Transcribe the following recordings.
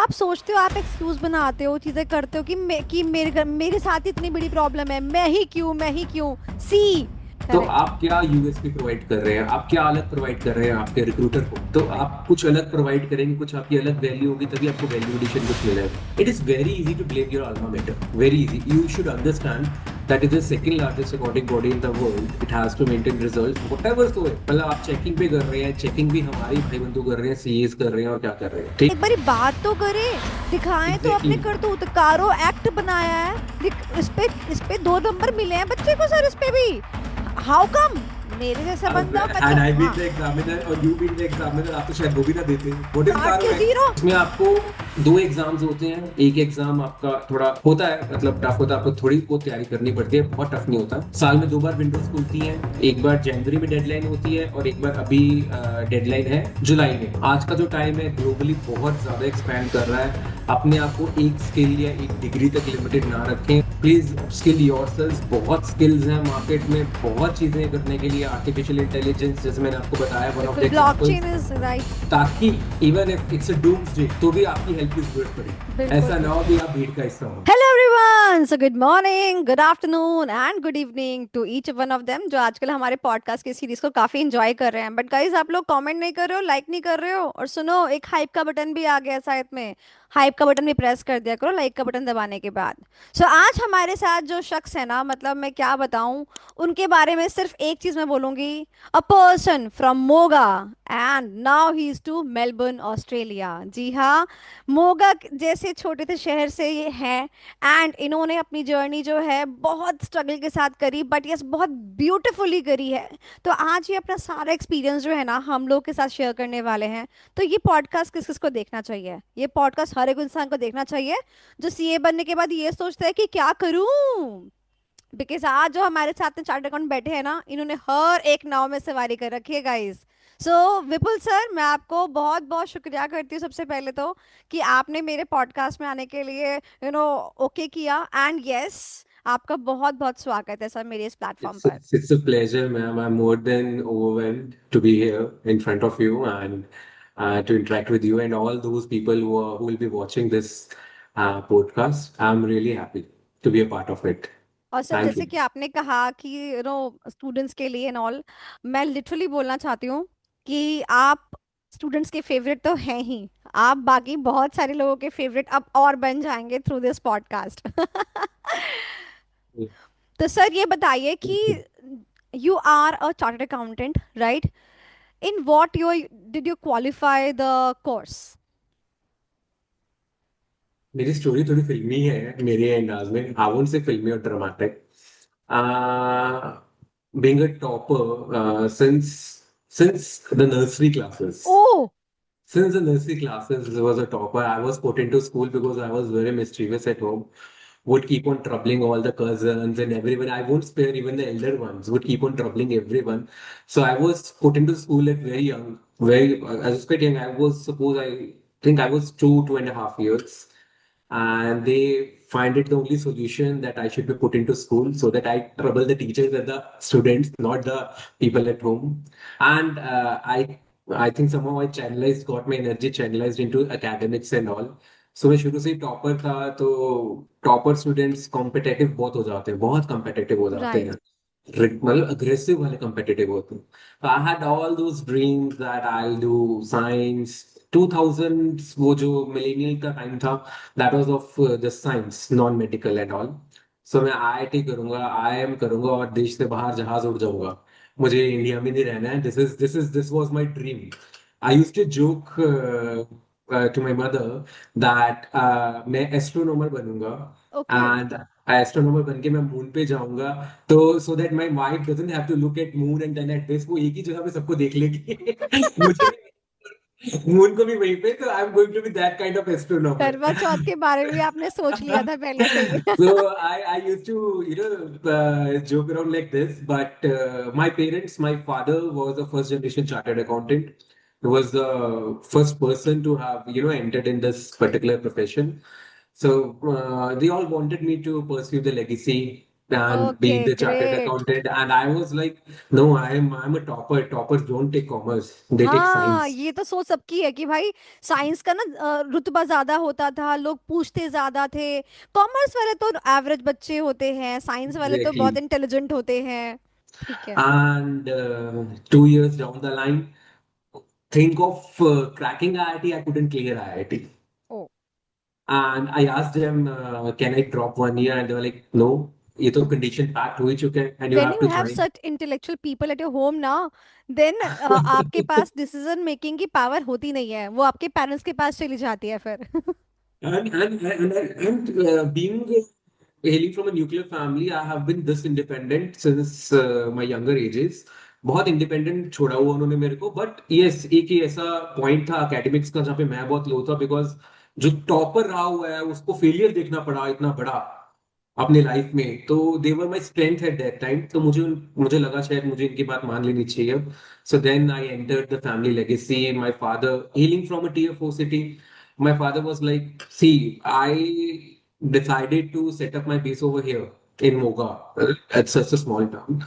आप सोचते हो, आप एक्सक्यूज बनाते हो, चीजें करते हो कि मेरे साथ इतनी बड़ी प्रॉब्लम है, मैं ही क्यों सी। तो करेक्ट। आप क्या यूएसपी प्रोवाइड कर रहे हैं, आप क्या अलग प्रोवाइड कर रहे हैं आपके रिक्रूटर को? तो आप कुछ अलग प्रोवाइड करेंगे, कुछ आपकी अलग वैल्यू होगी, तभी आपको वैल्यू एडिशन कुछ मिलेगा। It is very easy to blame your alma mater, very easy. You should understand that is the second largest accounting body in the world. It has to maintain results whatever so है। मतलब आप checking पे कर रहे हैं, checking भी हमारे भाई बंधु कर रहे हैं, सीएस कर रहे हैं और क्या कर रहे हैं, ठीक। एक बारी बात तो करें, दिखाएं तो अपने एग्जैक्टली। करतूत। कारो एक्ट बनाया है, इस पे 2 नंबर मिले हैं बच्चे को सर, इस पे भी। How come? मेरे जैसा बंदा had I मतलब been हाँ, the examiner और you been the examiner, आप तो शायद वो भी ना देते। What is काट Caro के Act? जीरो। इसमें आपको 2 एग्जाम्स होते हैं। एक एग्जाम आपका थोड़ा होता है, मतलब टफ होता है, आपको थोड़ी बहुत तैयारी करनी पड़ती है, बहुत टफ नहीं होता। साल में 2 बार विंडोज खुलती हैं, एक बार जनवरी में डेडलाइन होती है और एक बार अभी डेडलाइन है जुलाई में। आज का जो टाइम है ग्लोबली बहुत ज्यादा एक्सपैंड कर रहा है। अपने आप को एक स्किल या एक डिग्री तक लिमिटेड ना रखें, प्लीज स्किल योरसेल्फ। बहुत स्किल्स हैं मार्केट में, बहुत चीजें करने के लिए। आर्टिफिशियल इंटेलिजेंस जैसे मैंने आपको बताया, वन ऑफ द बिल्कुल, एग्जांपल्स, ब्लॉकचेन इज राइट। ताकि even if it's a doomsday तो भी आपकी हेल्प की जरूरत पड़े, बिल्कुल ऐसा ना हो बिल्कुल। कि आप भीड़ का हिस्सा हो। Hello everyone, so good morning, good afternoon and good evening to each one of them जो आजकल हमारे पॉडकास्ट की सीरीज को काफी एंजॉय कर रहे हैं। बट गाइस, आप लोग कमेंट नहीं कर रहे हो, लाइक नहीं कर रहे हो। और सुनो, एक हाइप का बटन भी आ गया साइड में। हाइप का बटन भी प्रेस कर दिया करो लाइक का बटन दबाने के बाद। सो आज हमारे साथ जो शख्स है ना, मतलब मैं क्या बताऊं उनके बारे में, सिर्फ एक चीज मैं बोलूंगी। A person from Moga and now he is to Melbourne Australia. जी हाँ, मोगा जैसे छोटे से शहर से ये हैं। एंड इन्होंने अपनी जर्नी जो है बहुत स्ट्रगल के साथ करी, बट यस बहुत ब्यूटीफुली करी है। तो आज ये अपना सारा एक्सपीरियंस जो है ना हम लोग के साथ शेयर करने वाले हैं। तो ये पॉडकास्ट किस किस को देखना चाहिए? ये पॉडकास्ट हर एक इंसान को देखना चाहिए जो सीए बनने के बाद ये सोचता है कि क्या करूं। बिकॉज आज जो हमारे साथ में चार्ट अकाउंट बैठे हैं ना, इन्होंने हर एक नाव में सवारी कर रखी है गाइस। सो विपुल सर, मैं आपको बहुत बहुत शुक्रिया करती हूँ सबसे पहले तो, कि आपने मेरे पॉडकास्ट में आने के लिए ओके किया। एंड यस, आपका बहुत बहुत स्वागत है सर मेरे इस प्लेटफॉर्म पर। It's a pleasure, ma'am. I'm more than overwhelmed to be here in front of you and to interact with you and all those people who will be watching this podcast. I'm really happy to be a part of it. और sir, Thank जैसे you. कि आपने कहा कि students के लिए and all, मैं literally बोलना चाहती हूँ कि आप स्टूडेंट्स के फेवरेट तो हैं ही। आप बाकी बहुत सारे लोगों के फेवरेट अब और बन जाएंगे थ्रू दिस पॉडकास्ट। तो सर ये बताइए कि you are a chartered accountant, right? In what you did you qualify the course? मेरी स्टोरी थोड़ी फिल्मी है मेरे अंदाज में, आई वोंट से फिल्मी और dramatic. Being a topper since the nursery classes. Oh. Since the nursery classes was a topper, I was put into school because I was very mischievous at home. Would keep on troubling all the cousins and everyone. I won't spare even the elder ones. Would keep on troubling everyone. So I was put into school at very young. Very, I was quite young. I think I was 2.5 years, and they find it the only solution that I should be put into school so that I trouble the teachers and the students, not the people at home. And I think somehow I channelized, got my energy channelized into academics and all. सो मैं शुरू से ही topper था, तो topper students competitive बहुत हो जाते हैं, बहुत कॉम्पिटेटिव हो जाते राइट। हैं, मतलब अग्रेसिव वाले कॉम्पिटेटिव होते हैं। I had all those dreams that I do science. 2000 वो जो मिलेनियल का टाइम था, that was of the science non medical and all. So मैं आईआईटी करूंगा, आईएम करूंगा और देश से बाहर जहाज उड़ जाऊंगा। मुझे इंडिया में नहीं रहना है। This was my dream. I used to joke to my mother that मैं एस्ट्रोनॉमर बनूंगा ओके। एंड एस्ट्रोनॉमर बन के मैं मून पे जाऊंगा, तो so that my wife doesn't have to look at moon and then at this. वो एक ही जगह पे सबको देख लेगी। मुझे मून को भी वहीं पे, तो I am going to be that kind of astronomer. Karva Chauth के बारे में भी आपने सोच लिया था पहले से ही। So I used to joke around like this, but my parents, my father was a first generation chartered accountant. He was the first person to have entered in this particular profession. So they all wanted me to pursue the legacy. and okay, being the chartered great. accountant. And I was like, no, I'm a topper. Toppers don't take commerce, they take हाँ, science. ये तो सोच सबकी है कि भाई science का ना रुतबा ज्यादा होता था, लोग पूछते ज्यादा थे। कॉमर्स वाले तो एवरेज बच्चे होते हैं, साइंस वाले तो बहुत Exactly. इंटेलिजेंट होते हैं। ठीक है। And 2 years down the line, think of cracking IIT. I couldn't clear IIT. O. And I asked them, can I drop 1 year? And they were like, no, ये तो condition packed हो ही चुके हैं and you when have you to have join. Such intellectual people at your home ना, then आपके पास decision making की power होती नहीं है, वो आपके पेरेंट्स के पास चली जाती है फिर। And being hailing from a nuclear family, I have been this independent since my younger ages. बहुत इंडिपेंडेंट छोड़ा हुआ उन्होंने मेरे को. बट यस, एक ही ऐसा पॉइंट था एकेडमिक्स का जहाँ पे मैं बहुत लो था, बिकॉज जो टॉपर रहा हुआ है उसको फेलियर देखना पड़ा इतना बड़ा अपने लाइफ में. तो they were my strength at that time. तो मुझे मुझे लगा शायद मुझे इनकी बात मान लेनी चाहिए. So then I entered the family legacy. My father hailing from a tier 4 city, my father was like, see, I decided to set up my base over here in Moga. It's such a small town,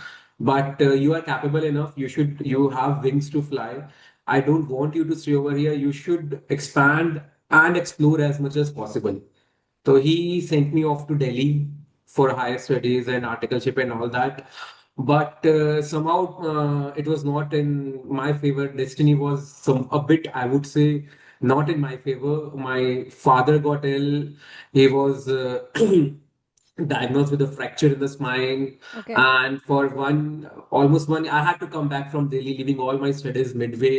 but you are capable enough. You have wings to fly. I don't want you to stay over here. You should expand and explore as much as possible. So he sent me off to Delhi for higher studies and articleship and all that. But somehow it was not in my favor. Destiny was some a bit, I would say, not in my favor. My father got ill. He was diagnosed with a fracture in the spine, okay. and for almost one, I had to come back from Delhi, leaving all my studies midway.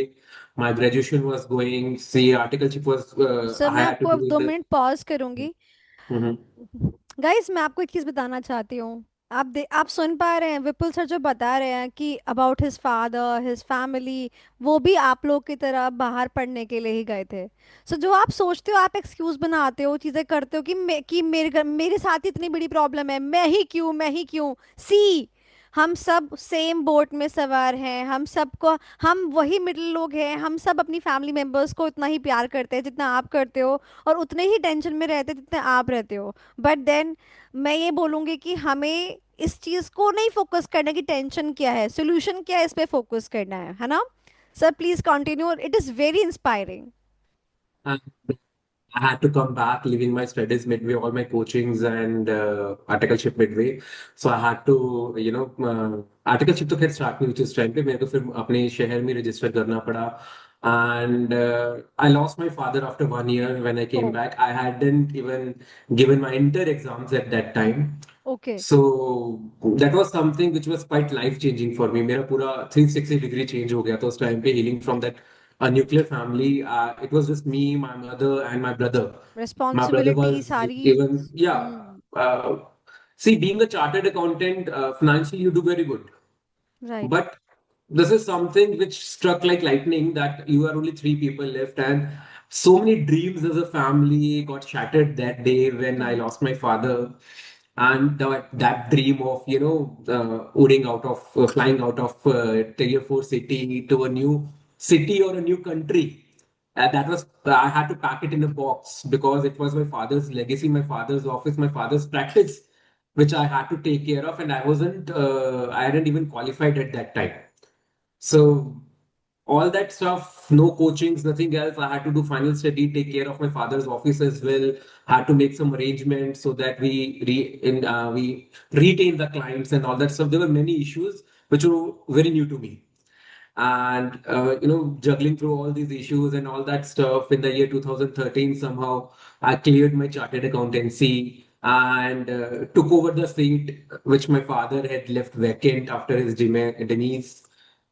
My graduation was going. See, articleship was sir, I मैं had to आपको अब do in दो the. Minute pause करूंगी। Mhm. Guys, मैं आपको एक चीज बताना चाहती हूँ। आप सुन पा रहे हैं विपुल सर जो बता रहे हैं कि about his father, his family, वो भी आप लोग की तरह बाहर पढ़ने के लिए ही गए थे। सो जो आप सोचते हो, आप एक्सक्यूज बनाते हो, चीजें करते हो कि मेरे घर मेरे साथ ही इतनी बड़ी प्रॉब्लम है, मैं ही क्यों। सी, हम सब सेम बोट में सवार हैं, हम सबको, हम वही मिडिल लोग हैं, हम सब अपनी फैमिली मेंबर्स को उतना ही प्यार करते हैं जितना आप करते हो, और उतने ही टेंशन में रहते हैं जितने आप रहते हो। बट देन मैं ये बोलूंगी कि हमें इस चीज को नहीं फोकस करना कि टेंशन क्या है, सोल्यूशन क्या है, इस पे फोकस करना है ना। Sir please continue, it is very inspiring. And I had to come back, leaving my studies midway, all my coachings and articleship midway. So I had to, articleship तो खैर start नहीं हुई थी उस टाइम पे. मेरे को फिर अपने शहर में रजिस्टर करना पड़ा. And I lost my father after 1 year when I oh. came back. I hadn't even given my inter exams at that time. Okay. So that was something which was quite life changing for me. मेरा पूरा 360 degree change हो गया था उस time पे. Healing from that a nuclear family. It was just me, my mother, and my brother. My brother responsibility was सारी। even, yeah. Hmm. Uh, See, being a chartered accountant, financially you do very good. Right. But this is something which struck like lightning that you are only three people left, and so many dreams as a family got shattered that day when I correct. lost my father. And that dream of, udding out of, flying out of Tier 4 city to a new city or a new country. That was, I had to pack it in a box because it was my father's legacy, my father's office, my father's practice, which I had to take care of. And I hadn't even qualified at that time. So all that stuff, no coachings, nothing else. I had to do final study, take care of my father's office as well. Had to make some arrangements so that we retain the clients and all that stuff. There were many issues which were very new to me. And juggling through all these issues and all that stuff in the year 2013, somehow I cleared my chartered accountancy and took over the seat which my father had left vacant after his demise.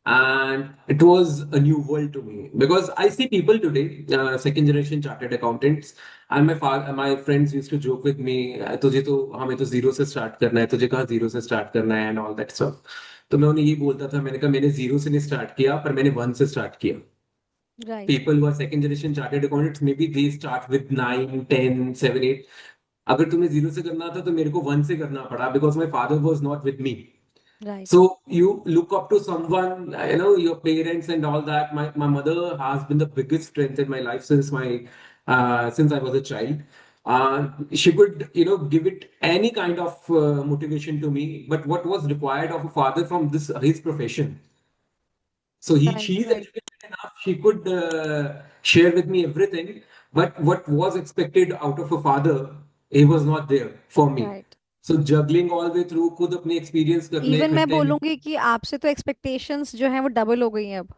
And it was a new world to me because I see people today, second generation chartered accountants, and my friends used to joke with me, तुझे तो हमें तो zero से start करना है, तुझे कहाँ zero से स्टार्ट करना है एंड ऑल दैट स्टफ. तो मैं उन्हें यही बोलता था, मैंने कहा मैंने जीरो से नहीं स्टार्ट किया, पर मैंने वन से स्टार्ट किया. Right. People who are second generation chartered accountants, maybe they start with 9, 10, 7, 8. अगर तुम्हें जीरो से करना था तो मेरे को वन से करना पड़ा because my father was not with me. Right. So you look up to someone, your parents and all that. My mother has been the biggest strength in my life since I was a child. She could, give it any kind of motivation to me, but what was required of a father from this his profession. So right she's right educated enough. She could share with me everything. But what was expected out of a father, he was not there for me. Right. So juggling all the way through, खुद अपने experience करने even मैं इकट्ठे में। बोलूंगी कि आपसे तो एक्सपेक्टेशंस जो हैं वो डबल हो गई हैं अब,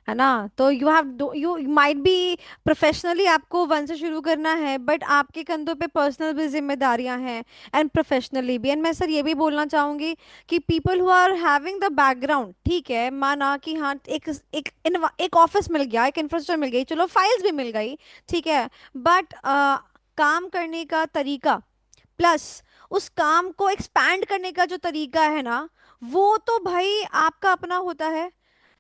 है ना? तो you have you might be professionally आपको वन से शुरू करना है, बट आपके कंधों पे पर्सनल भी जिम्मेदारियां हैं एंड प्रोफेशनली भी। एंड मैं सर ये भी बोलना चाहूंगी कि people who are having the background, ठीक है, माना कि हाँ एक ऑफिस मिल गया, एक इंफ्रास्ट्रक्चर मिल गई, चलो फाइल्स भी मिल गई, ठीक है, बट काम करने का तरीका प्लस उस काम को एक्सपैंड करने का जो तरीका है ना, वो तो भाई आपका अपना होता है।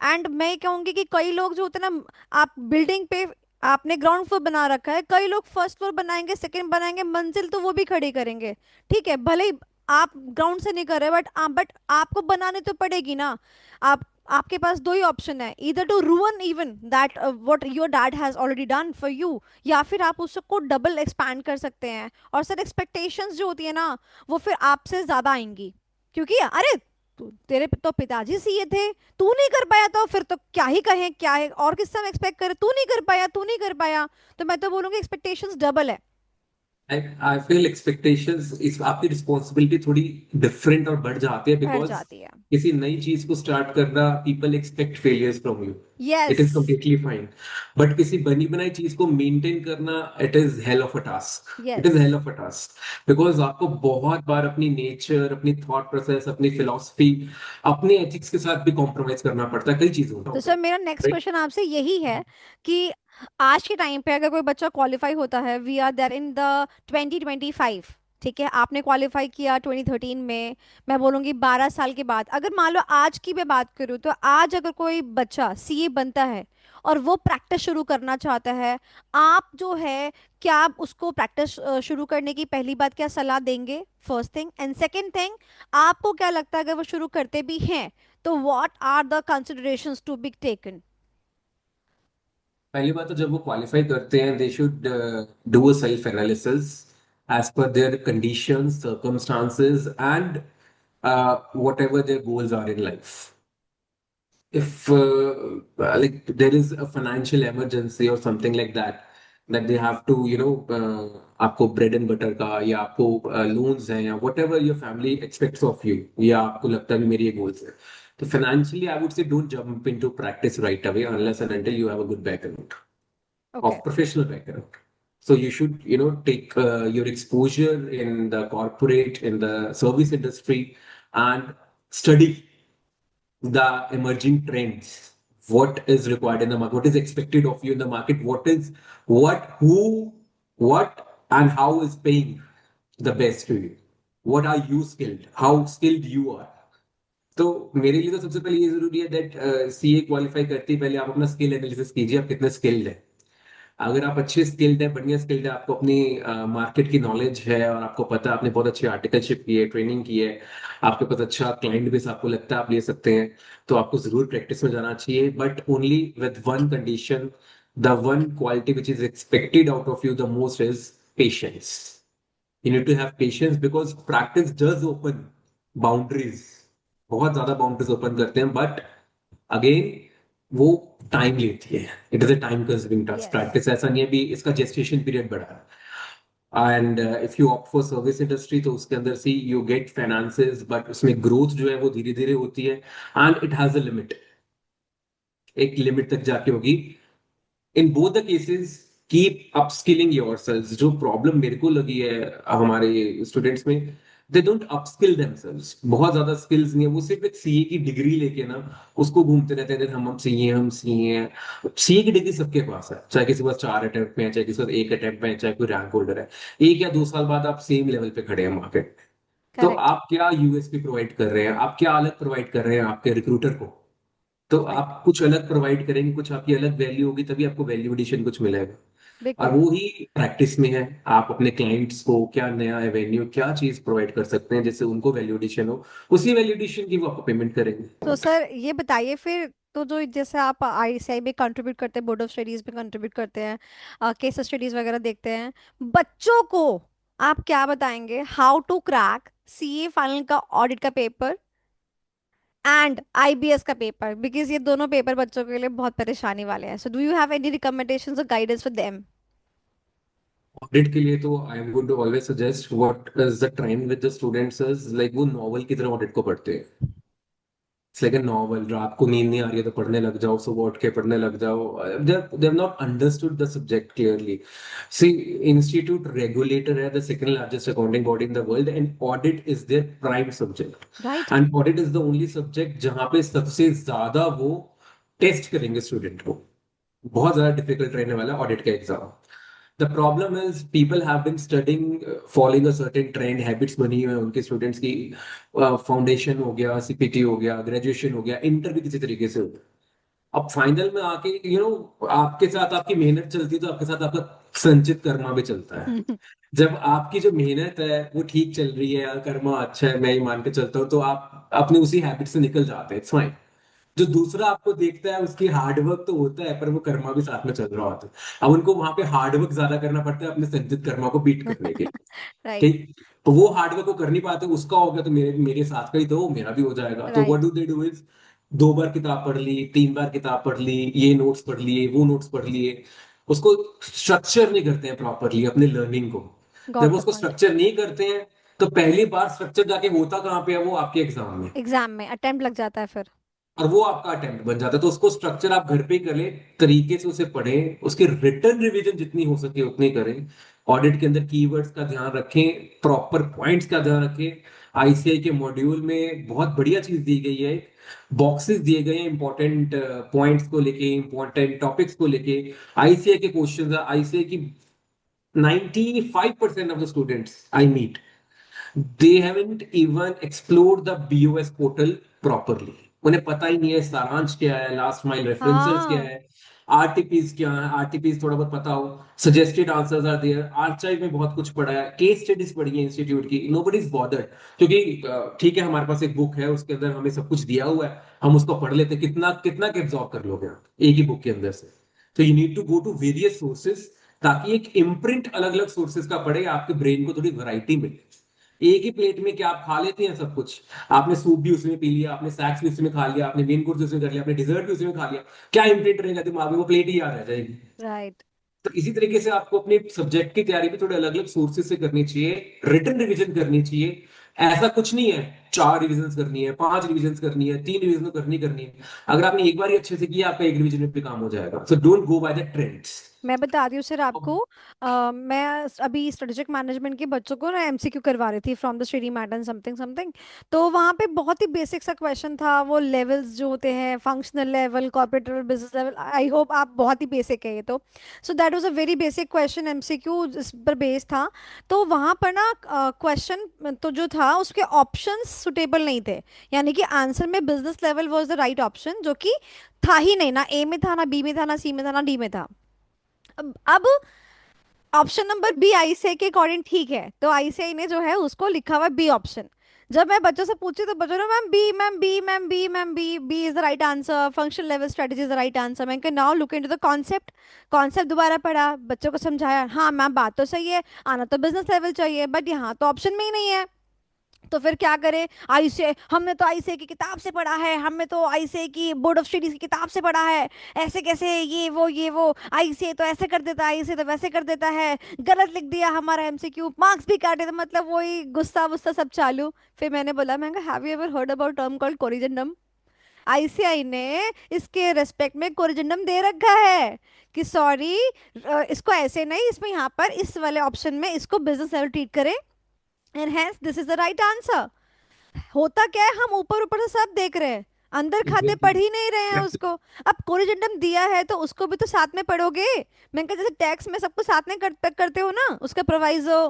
एंड मैं कहूंगी कि कई लोग जो होते हैं ना, आप बिल्डिंग पे आपने ग्राउंड फ्लोर बना रखा है, कई लोग फर्स्ट फ्लोर बनाएंगे, सेकंड बनाएंगे, मंजिल तो वो भी खड़ी करेंगे, ठीक है, भले ही आप ग्राउंड से नहीं कर रहे, बट आपको बनाने तो पड़ेगी ना। आप आपके पास दो ही ऑप्शन है, इधर to ruin even that what your dad has already done for you, या फिर आप उसको डबल एक्सपैंड कर सकते हैं। और सर एक्सपेक्टेशंस जो होती है ना, वो फिर आपसे ज्यादा आएंगी, क्योंकि अरे तेरे तो पिताजी सीए थे, तू नहीं कर पाया तो फिर तो क्या ही कहें, क्या है और किससे हम एक्सपेक्ट करें, तू नहीं कर पाया, तू नहीं कर पाया। तो मैं तो बोलूंगी एक्सपेक्टेशंस डबल है। आई फील एक्सपेक्टेशंस इस आपकी रिस्पॉन्सिबिलिटी थोड़ी डिफरेंट और बढ़ जाती है, बढ़ बिकॉज जाती है। किसी नई चीज को स्टार्ट करना, people expect failures from you. It yes. Is completely fine. But किसी बनी बनाई चीज को मेंटेन करना, it is hell of a task. It yes. Is hell of a task, because आपको बहुत बार अपनी नेचर, अपनी थॉट प्रोसेस, अपनी फिलोसफी, अपने एथिक्स के साथ भी कॉम्प्रोमाइज करना पड़ता है कई चीजों तो में। सर मेरा नेक्स्ट राइट। क्वेश्चन आपसे यही है कि आज के टाइम पे अगर कोई बच्चा क्वालिफाई होता है, we are there in the 2025, ठीक है, आपने क्वालिफाई किया 2013 में, मैं बोलूंगी 12 साल के बाद, अगर मान लो आज की मैं बात करूँ, तो आज अगर कोई बच्चा सीए बनता है और वो प्रैक्टिस शुरू करना चाहता है, आप जो है, क्या आप उसको प्रैक्टिस शुरू करने की पहली बात क्या सलाह देंगे, first thing? And second thing, आपको क्या लगता है अगर वो शुरू करते भी हैं, तो what are the considerations to be taken? पहली बात तो जब वो क्वालिफाई करते हैं, they should do a self analysis as per their conditions, circumstances, and whatever their goals are in life. If like there is a financial emergency or something like that, that they have to, आपको bread and butter का, या आपको loans हैं, या what ever your family aspects of you, या आपको लगता है कि मेरी ये गोल्स है, तो financially I would say don't jump into practice right away unless and until you have a good background Okay. of professional background. So you should, take your exposure in the corporate, in the service industry, and study the emerging trends. What is required in the market? What is expected of you in the market? Who, what, and how is paying the best to you? What are you skilled? How skilled you are? तो मेरे लिए तो सबसे पहले ये जरूरी है that CA qualify करते ही पहले आप अपना स्किल एनालिसिस कीजिए, आप कितने स्किल्ड है। अगर आप अच्छे स्किल्ड है, बढ़िया स्किल्ड है, आपको अपनी मार्केट की नॉलेज है, और आपको पता है, आपने बहुत अच्छी आर्टिकलशिप की है, ट्रेनिंग की है, आपके पास अच्छा क्लाइंट बेस आपको लगता है आप ले सकते हैं, तो आपको जरूर प्रैक्टिस में जाना चाहिए, but only with one condition. The one quality which is expected out of you the most is patience. You need to have patience, because practice does open boundaries, बहुत ज्यादा बाउंड्रीज ओपन करते हैं, but again वो time लेती है। It is a time consuming task Yes. Practice, ऐसा नहीं है भी इसका जेस्टेशन पीरियड बढ़ा है। And if you opt for service industry, तो उसके अंदर से यू गेट फाइनेंसेस, बट उसमें ग्रोथ जो है वो धीरे धीरे होती है, and it has a limit. एक लिमिट तक जाके होगी। In both the cases keep upskilling yourself. जो प्रॉब्लम मेरे को लगी है हमारे स्टूडेंट्स में, दे डोंट अपस्किल देमसेल्व्स। बहुत ज्यादा स्किल्स नहीं है, वो सिर्फ एक सीए की डिग्री लेके ना उसको घूमते रहते हैं, हम सीए, हम सीए हैं। सीए की डिग्री सबके पास है, चाहे किसी के पास 4 अटेम्प्ट में है, चाहे किसी के पास एक अटेम्प्ट में है, चाहे कोई रैंक होल्डर है। 1 या 2 साल बाद आप सेम लेवल पे खड़े हैं मार्केट। तो Correct. आप क्या यूएसपी प्रोवाइड कर रहे हैं, आप क्या अलग प्रोवाइड कर रहे हैं आपके रिक्रूटर को? तो Right. आप कुछ अलग प्रोवाइड करेंगे, कुछ आपकी अलग वैल्यू होगी, तभी आपको वैल्यू एडिशन कुछ मिलेगा। और बिल्कुल। वो ही प्रैक्टिस में है। आप अपने क्लाइंट्स को क्या नया एवेन्यू, क्या चीज प्रोवाइड कर सकते हैं जिससे उनको वैल्यू एडिशन हो, उसी वैल्यू एडिशन की वो आपको पेमेंट करेंगे। तो सर ये बताइए फिर, तो जो जैसे आप आईसीआई में कंट्रीब्यूट करते हैं, बोर्ड ऑफ स्टडीज में कंट्रीब्यूट करते हैं, केस स्टडीज वगैरह देखते हैं, बच्चों को आप क्या बताएंगे? How to crack CA final का ऑडिट का पेपर एंड आईबीएस का पेपर, बिकॉज ये दोनों पेपर बच्चों के लिए बहुत परेशानी वाले हैं। So do you have any recommendations और गाइडेंस फॉर देम? ऑडिट के लिए तो I am going to always suggest what is the trend with the students is like वो नॉवल की तरह ऑडिट को पढ़ते हैं। इट्स लाइक अ नॉवल, रात को नींद नहीं आ रही है तो पढ़ने लग जाओ, सुबह उठ के पढ़ने लग जाओ। They have not understood the subject clearly. See, institute regulator है the second largest accounting body in the world and audit is their prime subject. Right. And audit is the only subject जहां पे सबसे ज्यादा वो test करेंगे student को। बहुत ज्यादा डिफिकल्ट रहने वाला ऑडिट का exam. The problem is people have been studying, following a certain trend, habits बनी हुई है उनके स्टूडेंट्स की। फाउंडेशन हो गया, सीपीटी हो गया, ग्रेजुएशन हो गया, इंटर भी किसी तरीके से हो गया। अब फाइनल में आके आपके साथ आपकी मेहनत चलती है तो आपके साथ आपका संचित कर्मा भी चलता है। जब आपकी जो मेहनत है वो ठीक चल रही है या कर्मा अच्छा है, मैं ये मान के चलता हूँ, तो आप अपने उसी हैबिट से निकल जाते हैं, इट्स फाइन। जो दूसरा आपको देखता है उसकी हार्डवर्क तो होता है पर वो कर्मा भी साथ में चल रहा होता है। अब उनको वहां पे हार्डवर्क ज्यादा करना पड़ता है अपने संचित कर्मा को बीट करने के लिए। राइट। ठीक। तो वो हार्डवर्क को कर नहीं पाते, उसका हो गया तो मेरे मेरे साथ का ही तो मेरा भी हो जाएगा। तो what right. Do they do is, 2 बार किताब पढ़ ली, 3 बार किताब पढ़ ली, ये नोट्स पढ़ लिए, वो नोट्स पढ़ लिए। उसको स्ट्रक्चर नहीं करते हैं प्रॉपरली अपने लर्निंग को। जब गॉट वो द उसको पॉइंट। स्ट्रक्चर नहीं करते हैं तो पहली बार स्ट्रक्चर जाके होता कहाँ पे है, वो आपके एग्जाम में। एग्जाम में अटेम्प्ट लग जाता है फिर। और वो आपका अटेम्प्ट बन जाता है। तो उसको स्ट्रक्चर आप घर पे ही करें, तरीके से उसे पढ़ें, उसकी रिटर्न रिवीजन जितनी हो सके उतनी करें। ऑडिट के अंदर कीवर्ड्स का ध्यान रखें, प्रॉपर पॉइंट्स का ध्यान रखें। आईसीआई के मॉड्यूल में बहुत बढ़िया चीज दी गई है, बॉक्सेस दिए गए हैं इंपॉर्टेंट पॉइंट्स को लेके, इंपॉर्टेंट टॉपिक्स को लेके। आईसीआई के क्वेश्चन, आईसीआई की 95% of the students I meet, they haven't even explored the BOS portal properly। उन्हें पता ही नहीं है सारांश क्या है, लास्ट माइल रेफरेंसेस क्या हाँ। है, आरटीपीज क्या है। आरटीपीज थोड़ा बहुत पता हो, suggested answers are there, archive में बहुत कुछ पढ़ा है, केस स्टडीज पढ़ी है इंस्टीट्यूट की, नोबडी इज बॉदर्ड। क्योंकि ठीक है हमारे पास एक बुक है, उसके अंदर हमें सब कुछ दिया हुआ है, हम उसको पढ़ लेते हैं। कितना कितना एब्जॉर्ब कर लोगे आप एक ही बुक के अंदर से? तो you need to go to various sources, ताकि एक इम्प्रिंट अलग अलग सोर्सेज का पड़े, आपके ब्रेन को थोड़ी वैरायटी मिले। एक ही प्लेट में क्या आप खा लेते हैं सब कुछ? आपने सूप भी उसमें पी लिया, आपने स्नैक्स भी उसमें खा लिया, आपने मेन कोर्स भी उसमें कर लिया, आपने डिजर्ट भी उसमें खा लिया, क्या इम्प्रिंट रहेगा दिमाग में? वो प्लेट ही याद रह जाएगी। राइट। तो इसी तरीके से आपको अपने सब्जेक्ट की तैयारी भी थोड़े अलग अलग सोर्सेज से करनी चाहिए, रिटर्न रिवीजन करनी चाहिए। ऐसा कुछ नहीं है 4 रिविजन करनी है, 5 रिविजन करनी है, 3 रिविजन करनी करनी है। अगर आपने एक बार ही अच्छे से किया, आपका एक रिविजन में भी काम हो जाएगा। So don't go by the trends. मैं बता रही हूँ सर आपको, मैं अभी स्ट्रेटेजिक मैनेजमेंट के बच्चों को ना एमसीक्यू करवा रही थी from the study matter something something. तो वहाँ पे बहुत ही बेसिक सा क्वेश्चन था, वो लेवल्स जो होते हैं, functional level, corporate level, business level. I hope आप, बहुत ही बेसिक है ये तो। So that was a very basic question, MCQ इस पर बेस्ड था। तो वहाँ पर ना क्वेश्चन तो जो था उसके ऑप्शंस सुटेबल नहीं थे, यानी कि आंसर में business level was the right option, जो कि था ही नहीं, ना ए में था, ना बी में था, ना सी में था, ना डी में था। अब ऑप्शन नंबर बी आईसीआई के अकॉर्डिंग ठीक है, तो आईसीआई ने जो है उसको लिखा हुआ बी ऑप्शन। जब मैं बच्चों से पूछी तो बच्चों ने ma'am B, ma'am B, ma'am B, ma'am B, B is the right answer, function level strategy is the right answer. मैंने कहा now look into the concept. Concept दोबारा पढ़ा, बच्चों को समझाया, हाँ मैम बात तो सही है, आना तो बिजनेस लेवल चाहिए, बट यहाँ तो ऑप्शन में ही नहीं है। तो फिर क्या करें? आईसीए, हमने तो आईसीए की किताब से पढ़ा है, हमने तो आईसीए की बोर्ड ऑफ स्टडीज की किताब से पढ़ा है, ऐसे कैसे, ये वो आईसीए तो ऐसे कर देता है, आईसीए तो वैसे कर देता है, गलत लिख दिया हमारा एमसीक्यू, मार्क्स भी काटे। तो मतलब वही गुस्सा वुस्सा सब चालू। फिर मैंने बोला, मैंने कहा have you ever heard about term called corrigendum? ICI ने इसके रेस्पेक्ट में कोरिजेंडम दे रखा है कि सॉरी, इसको ऐसे नहीं, इसमें यहाँ पर इस वाले ऑप्शन में इसको बिजनेस लेवल ट्रीट करें, and hence this is the right answer. होता क्या है, हम ऊपर ऊपर से सब देख रहे हैं, अंदर खाते एग्जैक्टली। पढ़ ही नहीं रहे हैं उसको। अब कोरिजेंडम दिया है तो उसको भी तो साथ में पढ़ोगे। मैंने कहा जैसे टैक्स में सब कुछ साथ में करते हो ना, उसका प्रोवाइजो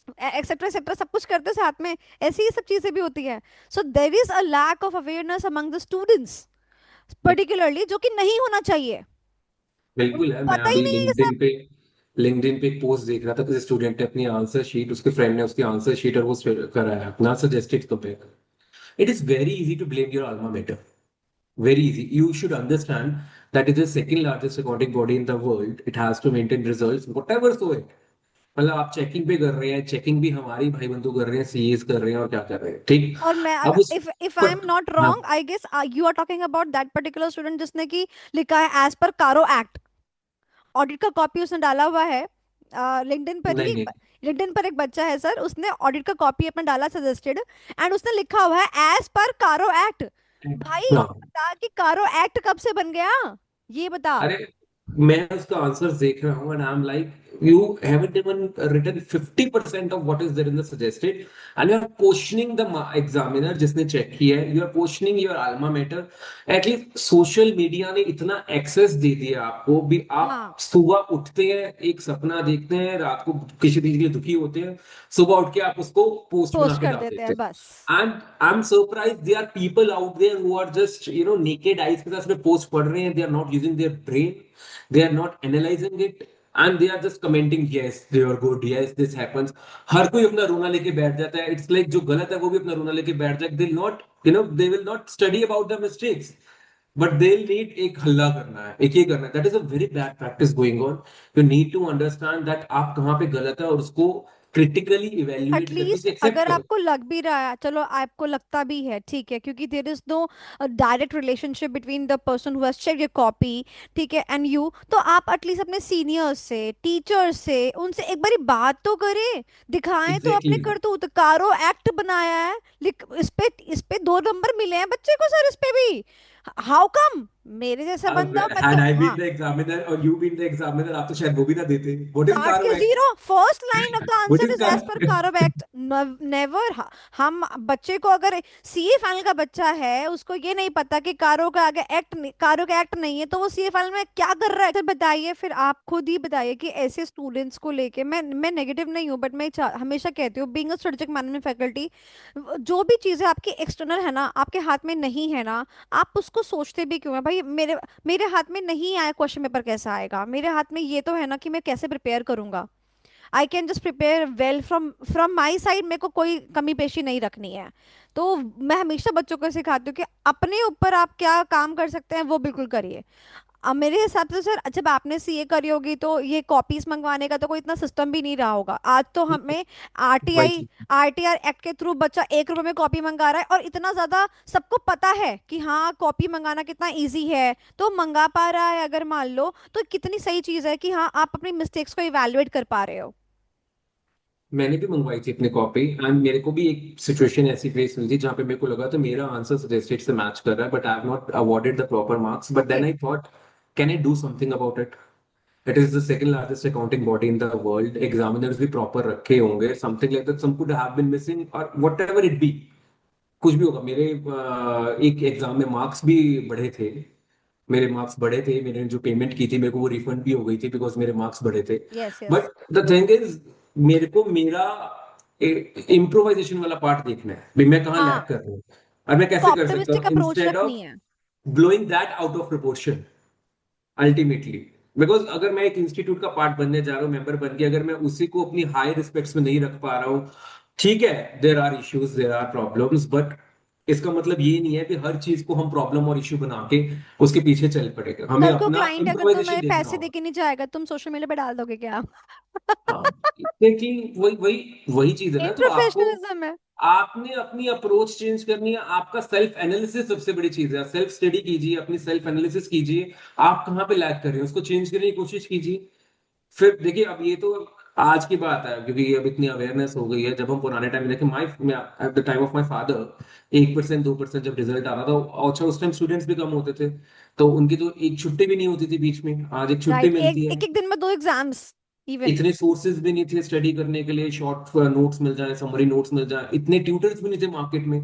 एक्सेट्रा एक्सेट्रा सब कुछ करते हो साथ में, ऐसी ही सब चीजें भी होती है। So there is a lack of awareness among the students, particularly, जो कि नहीं होना चाहिए। बिल्कुल उनको है। मैं पता ही अभी नहीं है ये सब। लिंक्डइन पे एक पोस्ट देख रहा था, किसी स्टूडेंट ने अपनी आंसर शीट, उसके फ्रेंड ने उसकी आंसर शीट और वो कराया अपना suggested topic. It is very easy to blame your alma mater. Very easy. You should understand that it is the second largest accounting body in the world. It has to maintain results, whatever so it. मतलब आप checking भी कर रहे हैं, checking भी हमारी भाई बंधु कर रहे हैं, सीएस कर रहे हैं और क्या कर रहे हैं, ठीक। और मैं अब उस if I am but not हाँ, wrong, I guess you are talking about that particular student जिसने की लिखा है एज पर कारो एक्ट। ऑडिट का कॉपी उसने डाला हुआ है लिंक्डइन पर नहीं ही। नहीं। लिंक्डइन पर एक बच्चा है सर, उसने ऑडिट का कॉपी अपना डाला सजेस्टेड, एंड उसने लिखा हुआ है एज पर कारो एक्ट। भाई हाँ, बता कि कारो एक्ट कब से बन गया, ये बता। अरे मैं उसका आंसर देख रहा हूँ and I am like you haven't even written 50% of what is there in the suggested and you are questioning the examiner जिसने चेक किया है, you are questioning your alma mater। At least social media ने इतना access दे दिया आपको भी, हाँ, आप सुबह उठते हैं एक सपना देखते हैं, रात को किसी चीज के लिए दुखी होते हैं, सुबह उठ के आप उसको पोस्ट बना पोस्ट के कर डाल देते देते हैं हैं। बस। And I'm surprised there are people out there who are just, naked eyes के साथ सिर्फ post पढ़ रहे हैं, they are not using their brain, they are not analyzing it, and they are just commenting, yes they are good, yes this happens। हर कोई अपना रोना लेके बैठ जाता है, it's like जो गलत है वो भी अपना रोना लेके बैठ जाए, they will not, they will not study about the mistakes, but they'll need एक हल्ला करना है, एक ये करना है। That is a very bad practice going on। You need to understand that आप कहाँ पे गलत है और उसको critically evaluate करके एटलीस्ट उसे accept अगर करो। आपको लग भी रहा है, चलो आपको लगता भी है, ठीक है, क्योंकि there is no direct relationship between the person who has check your copy, ठीक है, एंड यू, तो आप एटलीस्ट अपने सीनियर्स से, टीचर्स से, उनसे एक बारी बात तो करें, दिखाएं तो अपने Exactly। करतूत। कारो एक्ट बनाया है, लिख, इस पे 2 नंबर मिले हैं बच्चे को सर, इस पे भी। How come? मेरे जैसा बंदा, मैं Had तो I been हाँ, the examiner or you been the examiner, आप तो शायद वो भी ना देते। What is काट Caro के Act? Zero, first line of the What answer is is as Caro? पर कारो एक्ट। नेवर। हम बच्चे को, अगर सीए फाइनल का बच्चा है, उसको ये नहीं पता कि कारो का आगे एक्ट, कारो का एक्ट नहीं है, तो वो सीए फाइनल में क्या कर रहा है? तो बताइए, फिर आप खुद ही बताइए कि ऐसे स्टूडेंट्स को लेके, मैं नेगेटिव नहीं हूँ, बट मैं हमेशा कहती हूँ, being a strategic management faculty, जो भी चीजें आपकी एक्सटर्नल है ना, आपके हाथ में नहीं है ना, आप उसको सोचते भी क्यों है भाई? मेरे मेरे हाथ में नहीं आया, क्वेश्चन पेपर कैसा आएगा? मेरे हाथ में ये तो है ना कि मैं कैसे प्रिपेयर करूंगा। I can just prepare well from from my side, मेरे को कोई कमी पेशी नहीं रखनी है। तो मैं हमेशा बच्चों को सिखाती हूँ कि अपने ऊपर आप क्या काम कर सकते हैं वो बिल्कुल करिए। अब मेरे हिसाब से सर, जब आपने सीए करी होगी तो ये कॉपीज मंगवाने का तो कोई इतना सिस्टम भी नहीं रहा होगा। आज तो हमें वही आरटीआई, चीज। आरटीआर एक्ट के थ्रू बच्चा 1 रुपए में कॉपी मंगा रहा है, और इतना ज्यादा सबको पता है कि हाँ कॉपी मंगाना कितना इजी है, तो मंगा पा रहा है। अगर मान लो तो कितनी सही चीज है कि हाँ आप अपनी मिस्टेक्स को इवेलुएट कर पा रहे हो। मैंने भी मंगवाई थी अपनी कॉपी एंड मेरे को भी एक सिचुएशन ऐसी फेस हुई थी जहाँ पे मेरे को लगा तो मेरा आंसर सजेस्टेड से मैच कर रहा है, but I have not awarded the proper marks, but okay. Then I thought can I do something about it. It is the second largest accounting body in the world, examiners भी proper रखे होंगे, something like that, some could have been missing और whatever it be, कुछ भी होगा। मेरे एक exam में मार्क्स भी बढ़े थे, मेरे मार्क्स बढ़े थे, मैंने जो पेमेंट की थी मेरे को वो रिफंड भी हो गई थी बिकॉज मेरे मार्क्स बढ़े थे। Yes yes. But the thing is मेरे को मेरा इम्प्रोवाइजेशन वाला पार्ट देखना है भी, मैं कहाँ लैग हाँ, कर रहा हूँ और मैं तो कैसे कर सकता ऑप्टिमिस्टिक हूँ अप्रोच इंस्टेड रखनी ऑफ है। Blowing that out of proportion ultimately. Because अगर मैं एक इंस्टीट्यूट का पार्ट बनने जा रहा हूँ, मेंबर बन के, अगर मैं उसी को अपनी हाई रिस्पेक्ट्स में नहीं रख पा रहा हूँ, ठीक है, there are issues, there are problems, but इसका मतलब ये नहीं है कि हर चीज को हम प्रॉब्लम और इशू बना के उसके पीछे चल पड़ेगा, हमें कल को अपना क्लाइंट अगर इम्प्रोवाइजेशन तुम्हें देखना पैसे होगा। देके नहीं जाएगा, तुम सोशल मीडिया पे डाल दोगे क्या? हाँ, क्योंकि वही वही वही चीज है ये ना, तो आपको प्रोफेशनलिज्म है। आपने अपनी अप्रोच चेंज करनी है, आपका सेल्फ एनालिसिस सबसे बड़ी चीज है, सेल्फ स्टडी कीजिए, अपनी सेल्फ एनालिसिस कीजिए, आप कहाँ पे लैग कर रहे हैं उसको चेंज करने की कोशिश कीजिए। फिर देखिए, अब ये तो आज की बात है क्योंकि अब इतनी अवेयरनेस हो गई है, जब हम पुराने टाइम में देखें, my at the time of my father 1% 2% जब रिजल्ट आ रहा था, अच्छा उस टाइम स्टूडेंट्स भी कम होते थे, तो उनकी तो एक छुट्टी भी नहीं होती थी बीच में, आज एक छुट्टी राइट, एक मिलती है। एक एक दिन में 2 एग्जाम्स इवन। इतने सोर्सेज भी नहीं थे स्टडी करने के लिए, शॉर्ट नोट्स मिल जाए, समरी नोट्स मिल जाए, इतने ट्यूटर्स भी नहीं थे मार्केट में।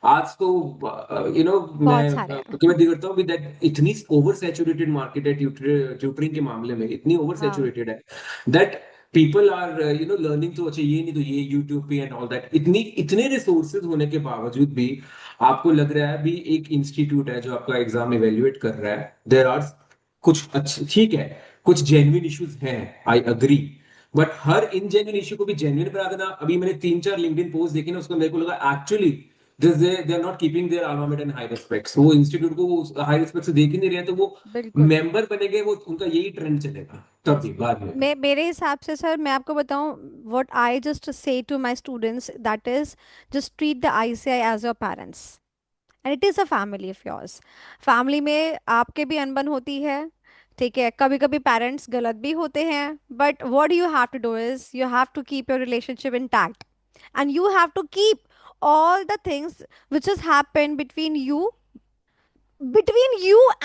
आज तो मैं बहुत सारे हैं। रिकमेंड करता हूँ दैट इतनी ओवर सैचुरेटेड मार्केट है ट्यूटरिंग के मामले में, इतनी ओवर हाँ, सैचुरेटेड है दैट पीपल आर लर्निंग तो अच्छा ये नहीं तो ये यूट्यूब पे एंड ऑल दैट, इतनी इतने रिसोर्सेज होने के बावजूद भी आपको लग रहा है भी एक इंस्टीट्यूट है जो आपका एग्जाम इवेल्युएट कर रहा है, देर आर कुछ अच्छे, ठीक है, कुछ जेन्युइन इश्यूज हैं, I agree, but her in genuine issue को भी जेन्युइन बना देना। अभी मैंने 3 4 लिंक्डइन पोस्ट देखी ना, उसको मेरे को लगा actually they are not keeping their alma mater in high respect. वो इंस्टीट्यूट को हाई रिस्पेक्ट से देख ही नहीं रहे हैं, तो वो बिल्कुल। मेंबर बनेंगे, वो उनका यही ट्रेंड चलेगा तब यस। भी बाद में। मेरे हिसाब से सर, मैं आपको बताऊं, what I just say to my students, that is just treat the ICI as your parents, and it is a family of yours. Family में आपके भी अनबन होती है, ठीक है, कभी कभी पेरेंट्स गलत भी होते हैं, but what you have to do is you have to keep your relationship intact, and you have to keep all the things which has happened between you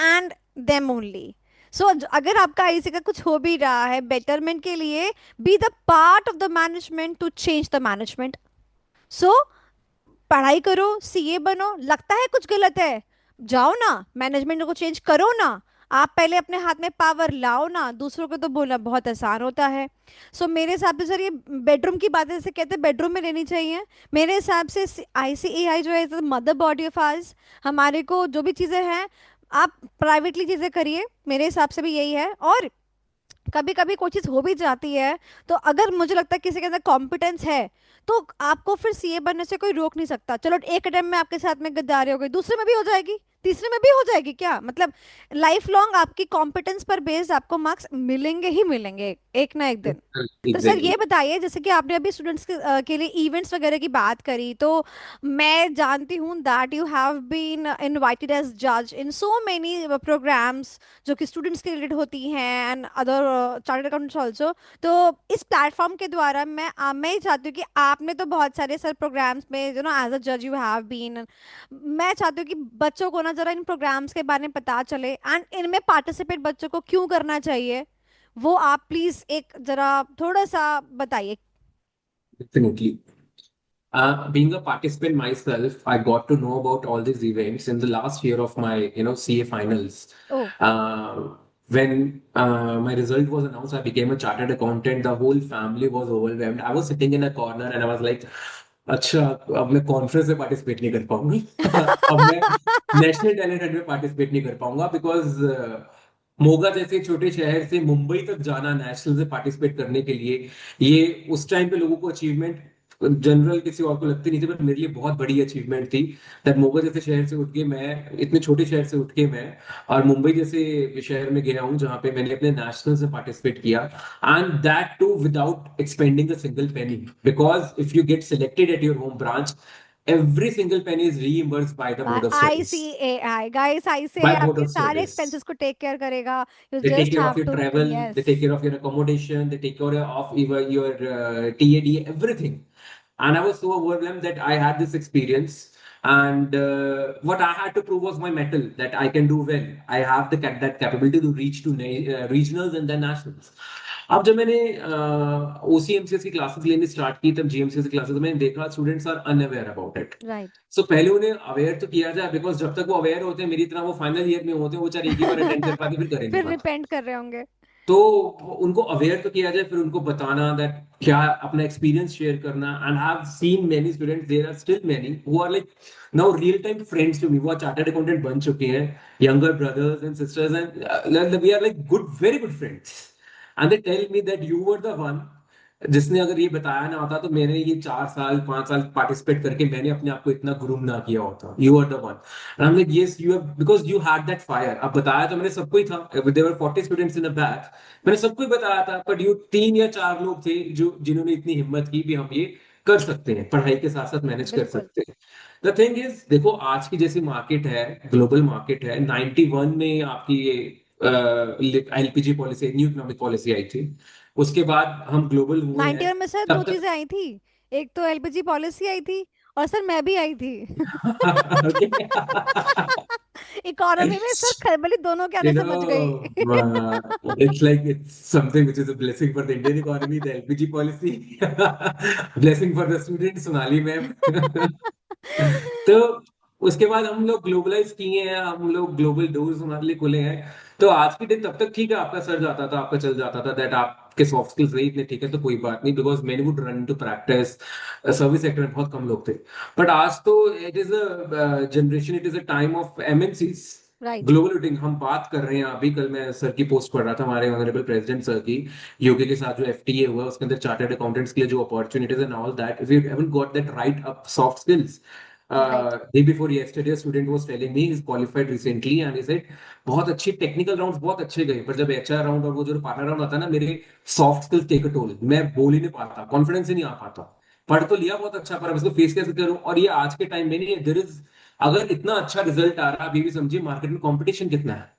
and them only. So अगर आपका ऐसे का कुछ हो भी रहा है betterment के लिए, be the part of the management to change the management. So पढ़ाई करो, सीए बनो, लगता है कुछ गलत है, जाओ ना मैनेजमेंट को चेंज करो ना। आप पहले अपने हाथ में पावर लाओ ना, दूसरों को तो बोलना बहुत आसान होता है। सो मेरे हिसाब से सर, ये बेडरूम की बातें जैसे कहते हैं बेडरूम में रहनी चाहिए। मेरे हिसाब से आईसीएआई जो है मदर बॉडी ऑफ आवर्स, हमारे को जो भी चीज़ें हैं, आप प्राइवेटली चीज़ें करिए, मेरे हिसाब से भी यही है। और कभी कभी कोई चीज़ हो भी जाती है, तो अगर मुझे लगता है किसी के अंदर कॉम्पिटेंस है, तो आपको फिर सीए बनने से कोई रोक नहीं सकता। चलो एक अटेम्प्ट में आपके साथ में गद्दारी हो गई, दूसरे में भी हो जाएगी, तीसरे में भी हो जाएगी, क्या मतलब, लाइफ लॉन्ग आपकी कॉम्पिटेंस पर बेस्ड आपको मार्क्स मिलेंगे ही मिलेंगे एक ना एक दिन। तो सर एग्जैक्टली। ये बताइए, जैसे कि आपने अभी स्टूडेंट्स के लिए इवेंट्स वगैरह की बात करी, तो मैं जानती हूँ that you have been invited as जज इन सो मेनी प्रोग्राम्स जो कि स्टूडेंट्स के रिलेटेड होती हैं, and other chartered accountants also. तो इस प्लेटफॉर्म के द्वारा मैं ही चाहती हूँ कि आपने तो बहुत सारे सर प्रोग्राम्स में जो ना एज अ जज यू हैव बीन, मैं चाहती हूँ कि बच्चों को ना जरा इन प्रोग्राम्स के बारे में पता चले, एंड इनमें पार्टिसिपेट बच्चों को क्यों करना चाहिए, वो आप प्लीज एक जरा थोड़ा सा बताइए। Definitely. Being a participant myself, I got to know about all these events in the last year of my, CA finals. O. Uh, when my result was announced, I became a chartered accountant. The whole family was overwhelmed. I was sitting in a corner and I was like, अच्छा, अब मैं conference में participate नहीं कर पाऊंगा। अब मैं national talent Hunt में पार्टिसिपेट नहीं कर पाऊंगा, बिकॉज मोगा जैसे छोटे शहर से मुंबई तक जाना नेशनल से पार्टिसिपेट करने के लिए, ये उस टाइम पे लोगों को अचीवमेंट जनरल किसी और को लगती नहीं थी, बट मेरे लिए बहुत बड़ी अचीवमेंट थी। दैट मोगा जैसे शहर से उठ के मैं, इतने छोटे शहर से उठ के मैं और मुंबई जैसे शहर में गया हूँ जहाँ पे मैंने अपने नेशनल से पार्टिसिपेट किया, and that too without expending a single penny, because if you get selected at your home branch, every single penny is reimbursed by the board of studies, ICAI guys, ICAI by board आपके of सारे studies. Expenses को take care करेगा। You They take just care of have your to. travel, they yes. take care of your accommodation, they take care of even your TAD, everything. And I was so overwhelmed that I had this experience. And what I had to prove was my mettle, that I can do well. I have that capability to reach to regionals and then nationals. अब जब मैंने OCMCS की classes लेनी start की, तब GMCS की classes मैंने देखा students are unaware about it. Right. So पहले उन्हें अवेयर तो किया जाए, बिकॉज जब तक वो अवेयर होते हैं मेरी तरह, वो फाइनल ईयर में होते हैं, वो चाहे एक ही बार अटेंड कर पाते फिर करेंगे फिर मत। रिपेंट कर रहे होंगे। तो उनको अवेयर तो किया जाए, फिर उनको बताना दैट क्या, अपना एक्सपीरियंस शेयर करना। And I have seen many students, there are still many who are like now real time friends to me, वो चार्टर्ड अकाउंटेंट बन चुके हैं, younger brothers and sisters, and we are like good, very good friends. And they tell me that you were the one, जिसने अगर ये बताया ना होता तो मैंने ये 4 साल 5 साल पार्टिसिपेट करके मैंने अपने आप को इतना ग्रूम ना किया होता। You are the one. And I am like yes, you have, because you had that fire. अब बताया तो मैंने सबको ही था, there were 40 students in a batch, मैंने सबको ही बताया था, बट यू 3 या 4 लोग थे जो जिन्होंने इतनी हिम्मत की भी हम ये कर सकते हैं, पढ़ाई के साथ साथ मैनेज कर बिल्कुल। सकते हैं। द थिंग इज, देखो आज की जैसी मार्केट है, ग्लोबल मार्केट है, 91 में आपकी ये LPG policy, new economic policy आई थी, उसके बाद हम ग्लोबल हुए हैं। 91 में सर दो तब तक चीजें आई थी, एक तो एलपीजी पॉलिसी आई थी, और सर मैं भी आई थी। ओके। इकोनॉमी में सर खलबली दोनों के You आने से बच गई। know, it's like it's something which is a blessing for the Indian economy, the LPG policy, blessing for the students, Sonali ma'am. तो उसके बाद हम लोग ग्लोबलाइज किए हैं, हम लोग ग्लोबल डोर्स हमारे लिए खुले हैं। तो आज की दिन तब तक ठीक है, आपका सर जाता था, आपका चल जाता था, दैट आपके सॉफ्ट स्किल्स नहीं इतने ठीक है तो कोई बात नहीं, because many would run to practice. Service sector में बहुत कम लोग थे। बट आज तो it is a generation, it is a time of MNCs, right. Global meeting हम बात कर रहे हैं। अभी कल मैं सर की पोस्ट पढ़ रहा था, हमारे ऑनरेबल प्रेसिडेंट सर की, यूके के साथ जो एफटीए हुआ उसके अंदर चार्टर्ड अकाउंटेंट्स के लिए जो opportunities and all that, if you haven't got that right up soft skills, right. Day before yesterday, a student was telling me he's qualified recently and he said बहुत अच्छी technical rounds बहुत अच्छे गए, पर जब एचआर राउंड और वो जो पार्टनर राउंड आता है ना, मेरे soft skills take a toll, मैं बोल ही नहीं पाता, कॉन्फिडेंस ही नहीं आ पाता। पढ़ तो लिया बहुत अच्छा, पर अब इसको फेस कैसे करूं? और ये आज के टाइम में नहीं है, देयर इज, अगर इतना अच्छा रिजल्ट आ रहा है, अभी भी समझिए मार्केट में कंपटीशन कितना है,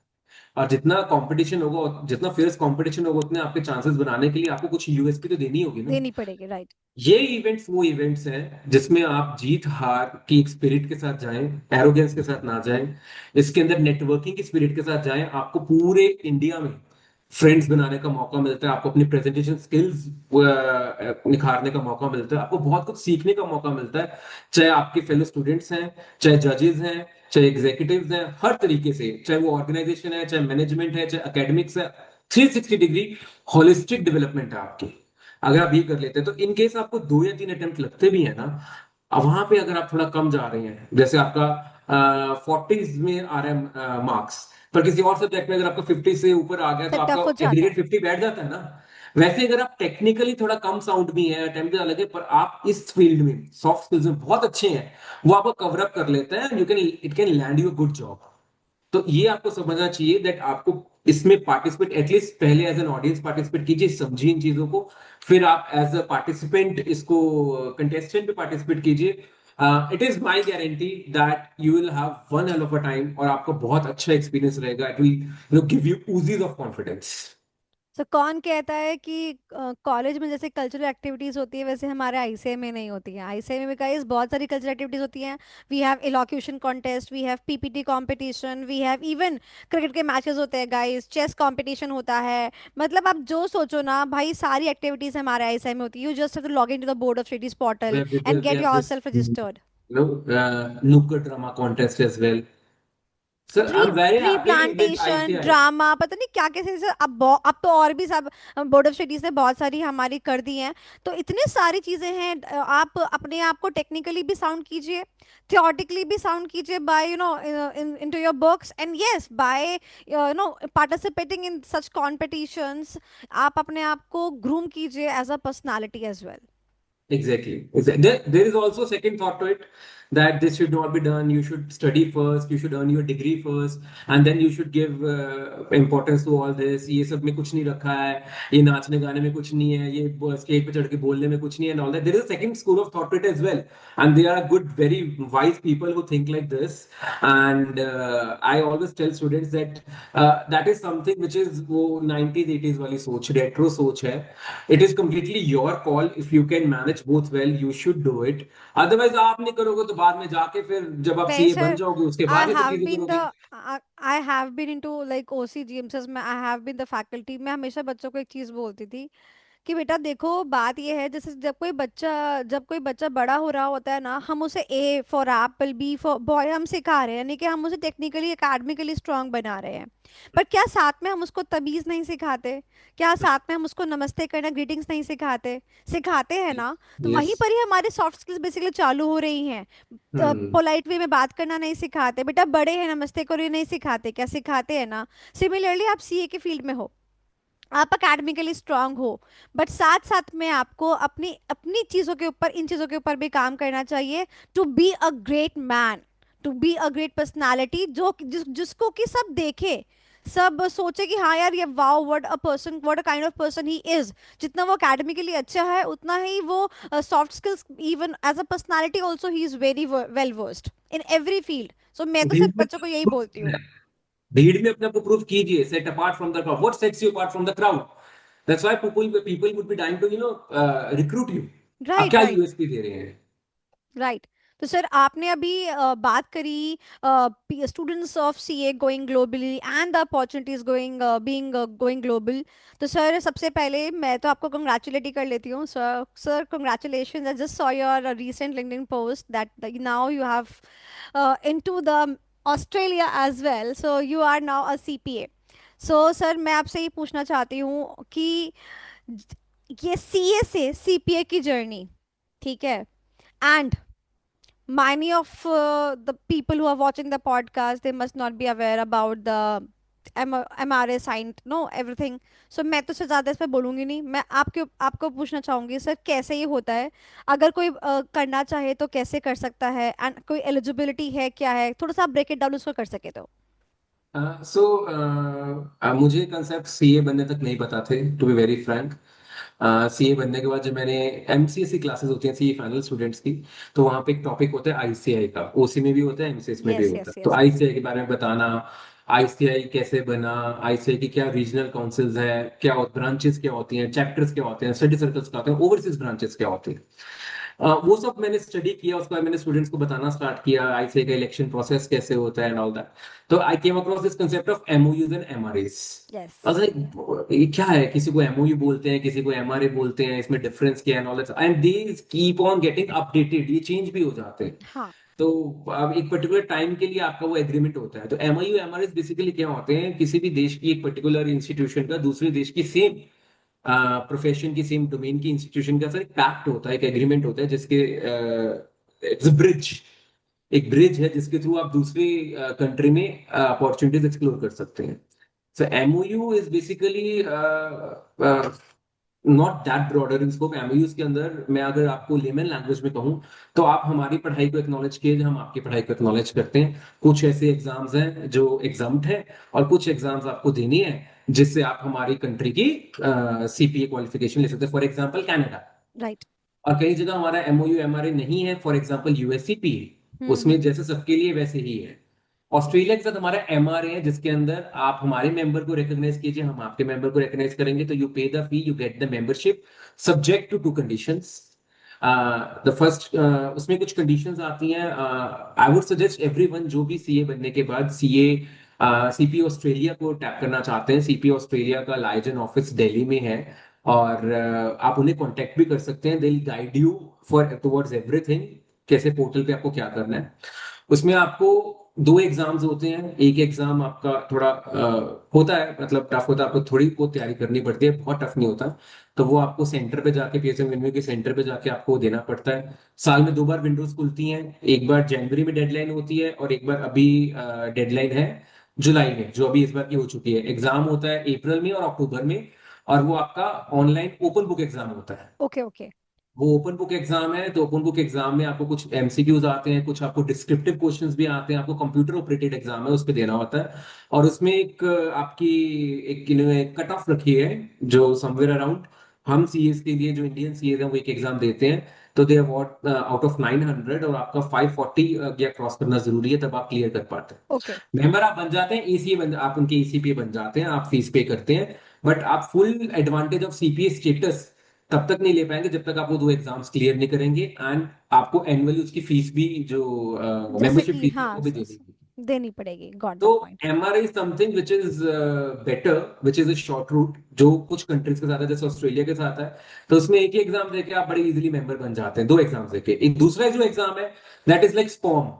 और जितना कंपटीशन होगा, जितना फियर्स कंपटीशन होगा, उतने आपके चांसेस बनाने के लिए आपको कुछ यूएसपी तो देनी होगी ना। देनी पड़ेगी, राइट। ये इवेंट्स वो इवेंट्स हैं जिसमें आप जीत हार की एक स्पिरिट के साथ जाएं, एरोगेंस के साथ ना जाएं, इसके अंदर नेटवर्किंग की स्पिरिट के साथ जाएं। आपको पूरे इंडिया में फ्रेंड्स बनाने का मौका मिलता है, आपको अपनी प्रेजेंटेशन स्किल्स निखारने का मौका मिलता है, आपको बहुत कुछ सीखने का मौका मिलता है, चाहे आपके फेलो स्टूडेंट्स हैं, चाहे जजेस हैं, चाहे एग्जीक्यूटिव्स हैं, हर तरीके से, चाहे वो ऑर्गेनाइजेशन है, चाहे मैनेजमेंट है, चाहे एकेडमिक्स है, 360 डिग्री होलिस्टिक डेवलपमेंट है आपकी। अगर आप ये कर लेते हैं तो इन केस आपको 2 या 3 अटेम्प्ट लगते भी है ना, अब वहां पे अगर आप थोड़ा कम जा रहे हैं, जैसे आपका 40s में आ रहा है मार्क्स, पर किसी और सब्जेक्ट में अगर आपका 50 से ऊपर आ गया, फिर तो आपका टफ हो जाता एग्रीगेट है। 50 बैठ जाता है ना। वैसे अगर आप टेक्निकली थोड़ा कम साउंड भी है, अटेम्प्ट अलग है, पर आप इस फील्ड में सॉफ्ट स्किल्स में बहुत अच्छे हैं, वो आपको कवर अप कर लेते हैं, you can, it can land you a good job. तो ये आपको समझना चाहिए दैट आपको इसमें पार्टिसिपेट, एटलीस्ट पहले एज एन ऑडियंस पार्टिसिपेट कीजिए, समझिए इन चीजों को, फिर आप एज अ पार्टिसिपेंट इसको कंटेस्टेंट पे पार्टिसिपेट कीजिए। It is my guarantee that you will have one hell of a time, और आपको बहुत अच्छा एक्सपीरियंस रहेगा, it will give you OGs of confidence. तो कौन कहता है कि कॉलेज में जैसे कल्चरल एक्टिविटीज होती है वैसे हमारे आईसीए में नहीं होती है? आईसीए में गाइस बहुत सारी कल्चरल एक्टिविटीज होती हैं। We have elocution contest, we have PPT competition, we have even cricket के मैचेस होते हैं गाइस, चेस कंपटीशन होता है। मतलब आप जो सोचो ना भाई, सारी एक्टिविटीज हमारे आईसीए में होती है। You just have to log in to the board of studies portal and We get have your this self registered. nukkad drama contest as well. Sir, tree I'm very tree happy with plantation, ICI. Drama, पता नहीं क्या कैसे से अब अब तो और भी सब बोर्ड ऑफ स्टडीज ने बहुत सारी हमारी कर दी हैं। तो इतनी सारी चीजें हैं। आप अपने आप को टेक्निकली भी साउंड कीजिए, थियोरेटिकली भी साउंड कीजिए by into your books, and yes by participating in such competitions. आप अपने आप को ग्रूम कीजिए as a personality as well. Exactly. There is also second thought to it, that this should not be done. You should study first. You should earn your degree first, and then you should give importance to all this. ये सब में कुछ नहीं रखा है, ये नाचने गाने में कुछ नहीं है, ये स्टेज पे चढ़ के बोलने में कुछ नहीं है, and all that. There is a second school of thought to it as well, and there are good, very wise people who think like this. And I always tell students that that is something which is वो 90s 80s वाली सोच, retro सोच है। It is completely your call, if you can manage both well you should do it. Otherwise आप नहीं करोगे तो बाद में जाके फिर जब आप नहीं सीए बन सर, जाओगे उसके I बाद ये सब have चीजें been करोगे। I have been into like OCGMSS में, I have been the faculty। मैं हमेशा बच्चों को एक चीज बोलती थी कि बेटा देखो, बात ये है जैसे जब कोई बच्चा बड़ा हो रहा होता है ना, हम उसे A for apple, B for boy हम सिखा रहे हैं, यानी कि हम उसे टेक्निकली एकेडमिकली स्ट्रांग बना रहे हैं। पर क्या साथ में हम उसको तमीज नहीं सिखाते? क्या साथ में हम उसको नमस्ते करना, ग्रीटिंग्स नहीं सिखाते? सिखाते हैं ना। तो यस। वहीं पर ही हमारे सॉफ्ट स्किल्स बेसिकली चालू हो रही हैं। हम्म। पोलाइट वे में बात करना नहीं सिखाते, बेटा बड़े हैं नमस्ते करो, ये नहीं सिखाते? क्या सिखाते हैं ना। सिमिलरली आप सीए के फील्ड में हो, आप अकेडमिकली स्ट्रांग हो, बट साथ साथ में आपको अपनी अपनी चीज़ों के ऊपर, इन चीज़ों के ऊपर भी काम करना चाहिए, to be a great man, to be a great personality, जिसको कि सब देखे, सब सोचे कि हाँ यार, ये wow, what a person, what a kind of person he is. जितना वो एकेडमिकली अच्छा है उतना ही वो soft skills, even as a personality also he is very well versed in every field. So मैं तो भीड़ सिर्फ में बच्चों को यही बोलती हूँ। भीड़ में अपने आप को प्रूव कीजिए, set apart from the crowd, what sets you apart from the crowd, that's why people would be dying to recruit you. आप राइट, क्या राइट, यूएसपी दे रहे हैं? राइट। तो सर आपने अभी बात करी students of CA going globally and the opportunities going being going global. तो सर सबसे पहले मैं तो आपको कंग्रेचुलेट ही कर लेती हूँ sir. Sir congratulation, I just saw your recent LinkedIn post that now you have into the Australia as well, so you are now a CPA. So sir मैं आपसे ये पूछना चाहती हूँ कि ये सीए से सीपीए की जर्नी, ठीक है, and many of the people who are watching the podcast, they must not be aware about the MRA साइंट नो एवरीथिंग। सो मैं तो से ज़्यादा इस पे बोलूँगी नहीं। मैं आपके आपको पूछना चाहूँगी सर, कैसे ये होता है? अगर कोई करना चाहे तो कैसे कर सकता है, एंड कोई एलिजिबिलिटी है क्या है? थोड़ा सा आप ब्रेक इट डाउन उसको कर सके तो। सो मुझे कंसेप्ट सीए बनने तक नहीं पता थे, to be very frank. CA बनने के बाद जब मैंने एमसीएससी क्लासेस होती हैं सीए फाइनल स्टूडेंट्स की, तो वहाँ पे एक टॉपिक होता है आईसीआई का, ओसी में भी होता है एमसीएस में भी यस होता यस है। तो यस यस। आईसीआई के बारे में बताना, आईसीआई कैसे बना, आईसीआई की क्या रीजनल काउंसिल्स है, क्या ब्रांचेस क्या होती हैं, चैप्टर्स क्या होते हैं, स्टडी सर्कल्स क्या होते हैं, ओवरसीज ब्रांचेस क्या होती हैं, वो सब मैंने स्टडी किया। उसके बाद मैंने स्टूडेंट्स को बताना स्टार्ट किया आईसीए का इलेक्शन प्रोसेस कैसे होता है एंड ऑल दैट। तो I came across this concept of MOUs and MRS. Yes. अगर ये क्या है, किसी को एमओयू बोलते हैं, किसी को एमआरए बोलते हैं, इसमें डिफरेंस क्या है, and all that, and they keep on getting updated, ये चेंज भी हो जाते हैं। हाँ। तो अब एक पर्टिकुलर टाइम के लिए आपका वो एग्रीमेंट होता है। तो एमओयू एमआरएस बेसिकली क्या होते हैं, किसी भी देश की एक पर्टिकुलर इंस्टीट्यूशन का दूसरे देश की सेम प्रोफेशन की सेम डोमेन की इंस्टीट्यूशन का सर एक पैक्ट होता है, एक एग्रीमेंट होता है, जिसके इट्स ब्रिज, एक ब्रिज है जिसके थ्रू आप दूसरी कंट्री में अपॉर्चुनिटीज एक्सप्लोर कर सकते हैं। So MOU is basically not that broader in scope. MOUs के अंदर मैं अगर आपको लेमन लैंग्वेज में कहूँ, तो आप हमारी पढ़ाई को एक्नॉलेज किए, हम आपकी पढ़ाई को एक्नॉलेज करते हैं। कुछ ऐसे एग्जाम्स हैं जो एग्जाम्ड है, और कुछ एग्जाम्स आपको देनी है जिससे आप हमारी कंट्री की सीपीए क्वालिफिकेशन ले सकते हैं, फॉर एग्जाम्पल कनाडा। राइट। और कई जगह हमारा एमओयू एमआरए नहीं है, फॉर एग्जांपल यूएससीपीए, उसमें हम्म। जैसे सबके लिए वैसे ही है। ऑस्ट्रेलिया के साथ हमारा एमआरए है, जिसके अंदर आप हमारे मेंबर को रिकॉग्नाइज कीजिए, हम आपके मेंबर को रिकॉग्नाइज करेंगे, तो you pay the fee, you get the membership, subject to two conditions. The first, उसमें कुछ कंडीशंस आती हैं। आई वुड सजेस्ट एवरीवन जो भी सीए बनने के बाद सीए सीपी ऑस्ट्रेलिया को टैप करना चाहते हैं। सीपी ऑस्ट्रेलिया का लाइजन ऑफिस दिल्ली में है, और आप उन्हें कांटेक्ट भी कर सकते हैं। They will guide you for towards everything, कैसे पोर्टल पे आपको क्या करना है। उसमें आपको दो एग्जाम्स होते हैं। एक एग्जाम आपका थोड़ा होता है, मतलब टफ होता है, आपको थोड़ी बहुत तैयारी करनी पड़ती है, बहुत टफ नहीं होता। तो वो आपको सेंटर पे जाके, पीएसएम विंडो के सेंटर पे जाके आपको देना पड़ता है। साल में 2 बार विंडोज खुलती हैं, एक बार जनवरी में डेडलाइन होती है, और एक बार अभी डेडलाइन है जुलाई में, जो अभी इस बार की हो चुकी है। एग्जाम होता है अप्रैल में और अक्टूबर में, और वो आपका ऑनलाइन ओपन बुक एग्जाम होता है। Okay okay. वो ओपन बुक एग्जाम है, तो ओपन बुक एग्जाम में आपको कुछ एमसीक्यूज आते हैं, कुछ आपको डिस्क्रिप्टिव क्वेश्चंस भी आते हैं, आपको कंप्यूटर ऑपरेटेड एग्जाम है, उस पे देना होता है। और उसमें एक आपकी एक इन्होंने कट ऑफ रखी है, जो समवेयर अराउंड, हम सीएस के लिए जो इंडियन सीएस हैं वो एक एग्जाम देते हैं, तो दे अवार्ड आउट ऑफ 900, और आपका 540 या क्रॉस करना जरूरी है, तब आप क्लियर कर पाते हैं। ओके मेंबर आप बन जाते हैं, एसीए बन, आप उनके एसीपीए बन जाते हैं, आप फीस पे करते हैं। बट आप full advantage of CPA status तब तक नहीं ले पाएंगे जब तक आप वो दो एग्जाम्स क्लियर नहीं करेंगे, एंड आपको एनुअली उसकी फीस भी, जो जैसे मेंबरशिप कि फीस है, हाँ वो भी देनी होगी। देनी पड़ेगी, got to that point. MRI is something which is better, which is a short route, जो कुछ कंट्रीज के साथ है, जैसे ऑस्ट्रेलिया के साथ है। तो उसमें एक ही एग्जाम देके आप बड़े इजीली मेंबर बन जाते हैं, दो एग्जाम देके। एक दूसरा जो एग्जाम है, दैट इज लाइक स्पॉम,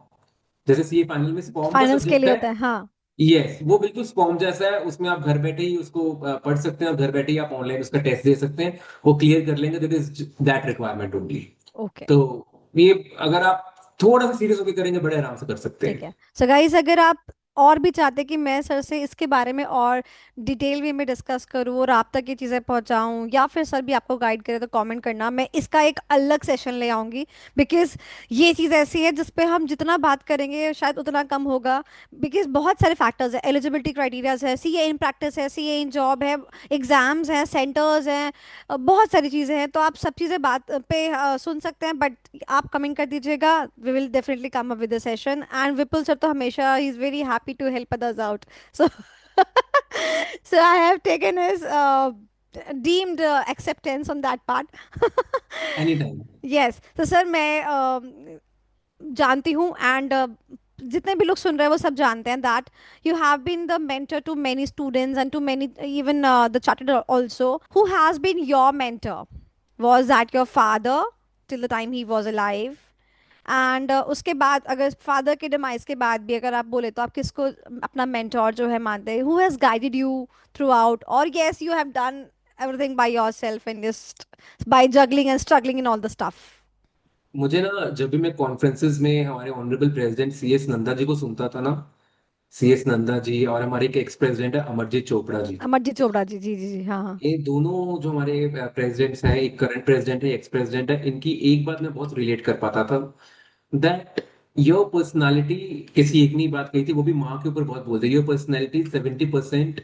जैसे सीए फाइनल में स्पॉम का फाइनल्स के सब्जेक्ट लिए है। होता है, हाँ। यस, वो बिल्कुल स्पॉम जैसा है, उसमें आप घर बैठे ही उसको पढ़ सकते हैं, और घर बैठे ही आप ऑनलाइन उसका टेस्ट दे सकते हैं, वो क्लियर कर लेंगे, that is that requirement only. Okay. तो ये अगर आप थोड़ा सा सीरियस होकर करेंगे, बड़े आराम से कर सकते ठीक हैं। है। सो गाइस, अगर आप और भी चाहते कि मैं सर से इसके बारे में और डिटेल वे में डिस्कस करूँ और आप तक ये चीज़ें पहुँचाऊँ, या फिर सर भी आपको गाइड करे, तो कमेंट करना, मैं इसका एक अलग सेशन ले आऊँगी। बिकॉज ये चीज़ ऐसी है जिस पे हम जितना बात करेंगे शायद उतना कम होगा। बिकॉज बहुत सारे फैक्टर्स है, एलिजिबिलिटी क्राइटेरियाज है, सीए इन प्रैक्टिस है, सीए इन जॉब है, एग्जाम्स हैं, सेंटर्स हैं, बहुत सारी चीज़ें हैं। तो आप सब चीज़ें बात पे सुन सकते हैं, बट आप कमिंग कर दीजिएगा, we will definitely come up with the session. And Vipul sir तो हमेशा ही is very happy to help others out. So so I have taken his deemed acceptance on that part. Any time. Yes, तो sir मैं जानती हूँ, and जितने भी लोग सुन रहे हैं वो सब जानते हैं that you have been the mentor to many students and to many even the chartered also. Who has been your mentor? was that your father till the time he was alive? And उसके बाद अगर father के demise के बाद भी अगर आप बोले तो आप किसको अपना मेंटोर जो है मानते हैं? Who has guided you throughout, और yes you have done everything by yourself and just by juggling and struggling in all the stuff? मुझे ना, जब भी मैं कॉन्फ्रेंसेस में हमारे honourable president CS Nanda ji को सुनता था ना, CS नंदा जी, और हमारे एक एक्स प्रेसिडेंट है अमरजीत चोपड़ा जी। अमरजीत चोपड़ा जी, जी जी जी, हाँ हाँ। ये दोनों जो हमारे प्रेसिडेंट्स हैं, एक करंट प्रेसिडेंट है, एक्स प्रेसिडेंट है, इनकी एक बात मैं बहुत रिलेट कर पाता था, दैट योर पर्सनालिटी, किसी एक ने बात कही थी, वो भी माँ के ऊपर बहुत बोलते, your personality 70%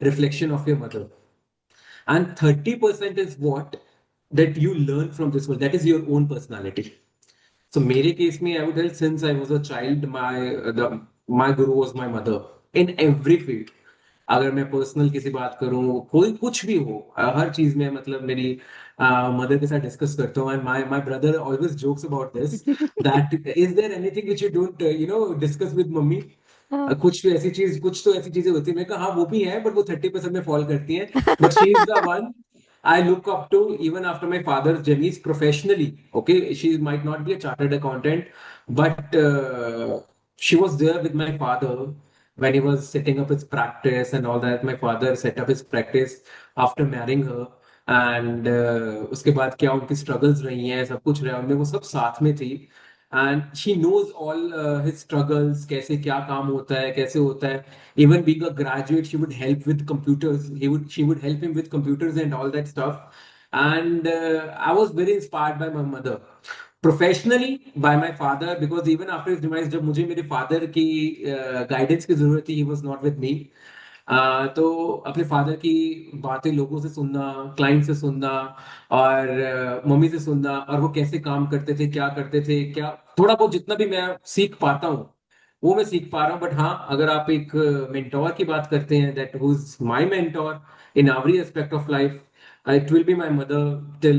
reflection of your mother and 30% is what that you learn from this world, that is your own personality. So मेरे केस में I would tell, since I was a child, my guru was my mother in every field. अगर मैं personal किसी बात करूं, कोई कुछ भी हो, हर चीज में मतलब मेरी मदर के साथ डिस्कस करता हूँ, and my my brother always jokes about this, that is there anything which you don't discuss with mummy. हाँ। कुछ तो ऐसी चीजें होती है, मैं कहा हाँ वो भी है, बट वो 30% में फॉल करती हैं, but she is the one I look up to even after my father's journeys professionally. Okay, she might not be a chartered accountant, but she was there with my father when he was setting up his practice and all that. My father set up his practice after marrying her, and उसके बाद क्या उनकी struggles रही हैं, सब कुछ रहा उनमें, वो सब साथ में थी, and she knows all his struggles, कैसे क्या काम होता है, कैसे होता है, even being a graduate, she would help with computers, she would help him with computers and all that stuff. And I was very inspired by my mother, professionally by my father, because even after his demise, जब मुझे मेरे father की guidance की जरूरत थी, he was not with me. तो अपने father की बातें लोगों से सुनना, क्लाइंट से सुनना, और मम्मी से सुनना, और वो कैसे काम करते थे, क्या करते थे, क्या थोड़ा बहुत जितना भी मैं सीख पाता हूँ वो मैं सीख पा रहा हूँ। बट हाँ, अगर आप एक मेंटोर की बात करते हैं, that who is my mentor in every aspect of life, it will be my mother till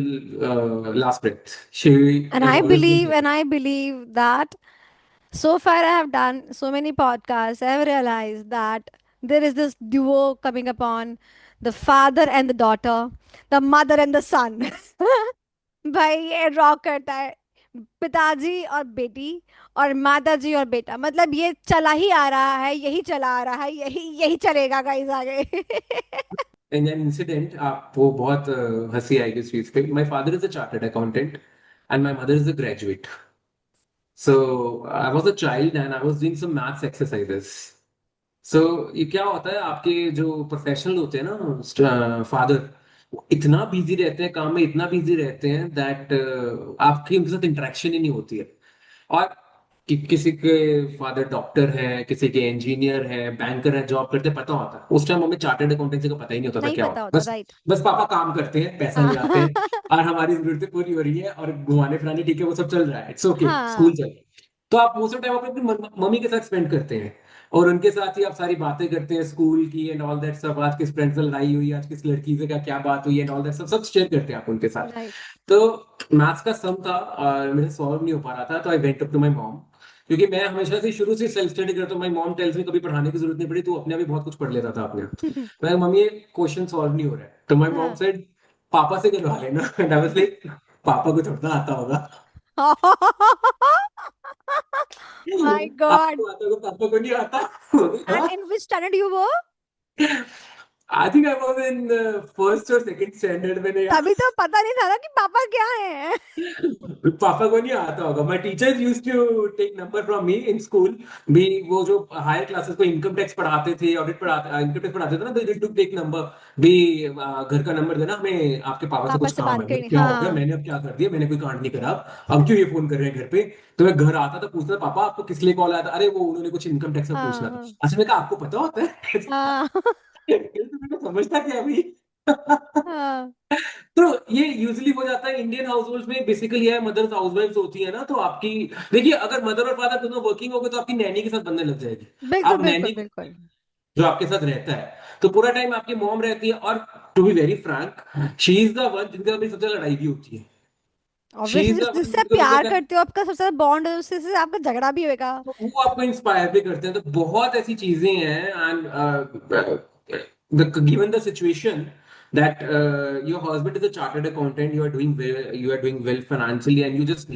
last breath. She And is I always believe, going. and I believe that so far I have done so many podcasts, I have realized that there is this duo coming upon, the father and the daughter, the mother and the son. भाई ये rock करता है, पिताजी और बेटी, और माता जी और बेटा, मतलब ये चला ही आ रहा है, यही चला आ रहा है, यही यही चलेगा गाइस आगे। इन एन इंसिडेंट, आपको बहुत हंसी आएगी इस चीज पे। My father is a chartered accountant and my mother is a graduate. So I was a child and I was doing some maths exercises. सो ये क्या होता है, आपके जो प्रोफेशनल होते हैं ना फादर, इतना बिजी रहते हैं काम में, इतना बिजी रहते हैं दैट आपकी उनके साथ इंटरेक्शन ही नहीं होती है। और किसी के फादर डॉक्टर है, किसी के इंजीनियर है, बैंकर है, जॉब करते, पता होता है। उस टाइम हमें चार्टर्ड अकाउंटेंसी का पता ही नहीं होता था नहीं क्या पता होता है। होता, बस राइट। बस पापा काम करते हैं, पैसा ले आते हाँ। हैं, और हमारी जरूरतें पूरी हो रही है, और घुमाने फिराने ठीक है, वो सब चल रहा है, इट्स ओके, स्कूल हाँ, चल रहा है। तो आप मोस्ट ऑफ टाइम अपनी मम्मी के साथ स्पेंड करते हैं, और उनके साथ ही आप सारी बातें करते हैं स्कूल की एंड ऑल दैट सब। आज किस फ्रेंड से लड़ाई हुई, आज किस लड़की से क्या क्या बात हुई एंड ऑल दैट सब सब शेयर करते हैं आप उनके साथ। राइट। तो मैथ्स का सम था और मेरे सॉल्व नहीं हो पा रहा था, तो I went up to my mom, क्योंकि मैं हमेशा से शुरू से सेल्फ स्टडी करता हूँ। माय मॉम टेल्स मी कभी पढ़ाने की जरूरत नहीं पड़ी, तू अपने आप ही बहुत कुछ पढ़ लेता था अपने आप। मैं, मम्मी ये क्वेश्चन सॉल्व नहीं हो रहा है, तो माय मॉम हाँ। सेड पापा से करवा लेना। एंड आई वाज लाइक, पापा को थोड़ा आता होगा। My God. आपको आता होगा, पापा को नहीं आता। एंड हाँ। इन विच स्टैंडर्ड यू वो? I think I was in first और सेकंड स्टैंडर्ड में। तभी तो पता नहीं था ना कि पापा क्या है। पापा को नहीं आता होगा। My teachers used to take number from me in school. भी वो जो हायर क्लासेस को इनकम टैक्स पढ़ाते थे, ऑडिट पढ़ाते, इनकम टैक्स पढ़ाते थे ना, दे टू टेक नंबर भी, घर का नंबर देना हमें, आपके पापा से पापा कुछ से काम बात है। मैं, करनी, क्या हो गया, हाँ। मैंने अब क्या कर दिया, मैंने कोई कांड नहीं करा, अब क्यों ये फोन कर रहे हैं घर पे। तो मैं घर आता था, पूछता था पापा आपको किस लिए कॉल आया था, अरे वो उन्होंने कुछ इनकम टैक्स का हाँ पूछना था। हाँ अच्छा, मैं कहा आपको पता होता है। हाँ। तो मैं समझता क्या अभी। हाँ। तो ये यूजुअली हो जाता है इंडियन हाउस होल्ड में, बेसिकली है, मदर्स हाउसवाइफ्स होती है ना, तो आपकी, देखिए अगर मदर और फादर दोनों वर्किंग हो गए तो आपकी नैनी के साथ बनने लग जाएगी। बिल्कुल आप बिल्कुल नैनी, बिल्कुल। जो आपके साथ रहता है, तो पूरा टाइम आपकी मॉम रहती है, और to be very frank, she is the one जिनके साथ मेरी सबसे ज्यादा लड़ाई भी होती है। She obviously is the one जिससे आप जिनको मैं प्यार क्या, करते हो, आपका सबसे ज्यादा बॉन्ड है उससे, से आपका झगड़ा भी होएगा। तो वो आपको इंस्पायर भी करते हैं। तो बहुत ऐसी चीजें हैं, and given the situation that your husband is a chartered accountant, you are doing well financially, and you just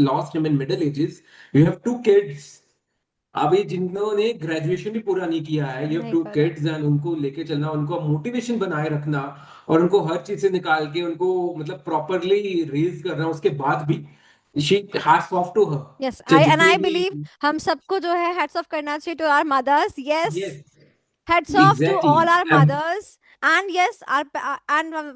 lost him in middle ages. You have two kids, अभी जिन्होंने ग्रेजुएशन भी पूरा नहीं किया है, यू हैव नहीं to करा। Kids, and उनको लेके चलना, उनको मोटिवेशन बनाए रखना, और उनको हर चीज से निकाल के उनको मतलब प्रॉपरली रेज करना, उसके बाद भी She hats off to her. Yes चाहे आई एंड जितने आई भी, बिलीव हम सबको जो है हेड्स ऑफ करना चाहिए to our mothers. Yes, yes, hats off to all exactly. our mothers. And yes, our